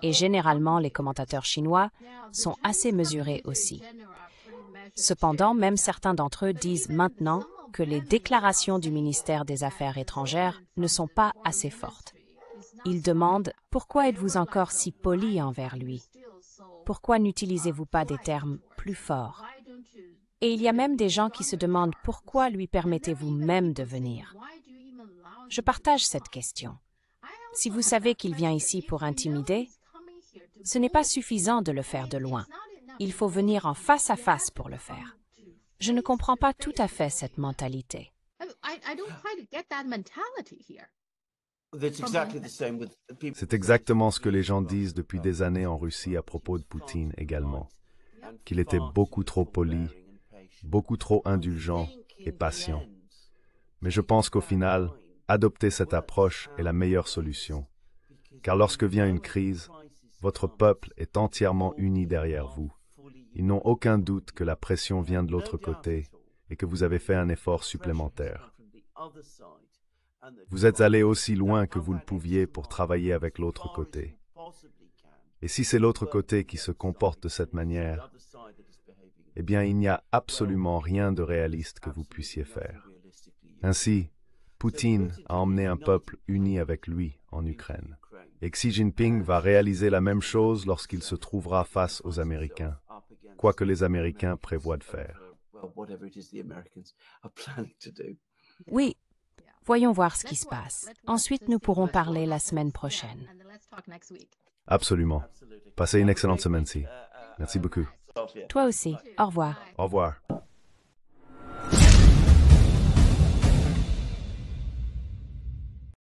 et généralement les commentateurs chinois sont assez mesurés aussi. Cependant, même certains d'entre eux disent maintenant que les déclarations du ministère des Affaires étrangères ne sont pas assez fortes. Ils demandent « Pourquoi êtes-vous encore si poli envers lui? Pourquoi n'utilisez-vous pas des termes plus forts ?» Et il y a même des gens qui se demandent « Pourquoi lui permettez-vous même de venir ?» Je partage cette question. Si vous savez qu'il vient ici pour intimider, ce n'est pas suffisant de le faire de loin. Il faut venir en face à face pour le faire. Je ne comprends pas tout à fait cette mentalité. C'est exactement ce que les gens disent depuis des années en Russie à propos de Poutine également, qu'il était beaucoup trop poli beaucoup trop indulgent et patient. Mais je pense qu'au final, adopter cette approche est la meilleure solution. Car lorsque vient une crise, votre peuple est entièrement uni derrière vous. Ils n'ont aucun doute que la pression vient de l'autre côté et que vous avez fait un effort supplémentaire. Vous êtes allé aussi loin que vous le pouviez pour travailler avec l'autre côté. Et si c'est l'autre côté qui se comporte de cette manière, eh bien il n'y a absolument rien de réaliste que vous puissiez faire. Ainsi, Poutine a emmené un peuple uni avec lui en Ukraine. Et Xi Jinping va réaliser la même chose lorsqu'il se trouvera face aux Américains, quoi que les Américains prévoient de faire. Oui, voyons voir ce qui se passe. Ensuite, nous pourrons parler la semaine prochaine. Absolument. Passez une excellente semaine-ci. Merci beaucoup. Toi aussi, au revoir. Au revoir.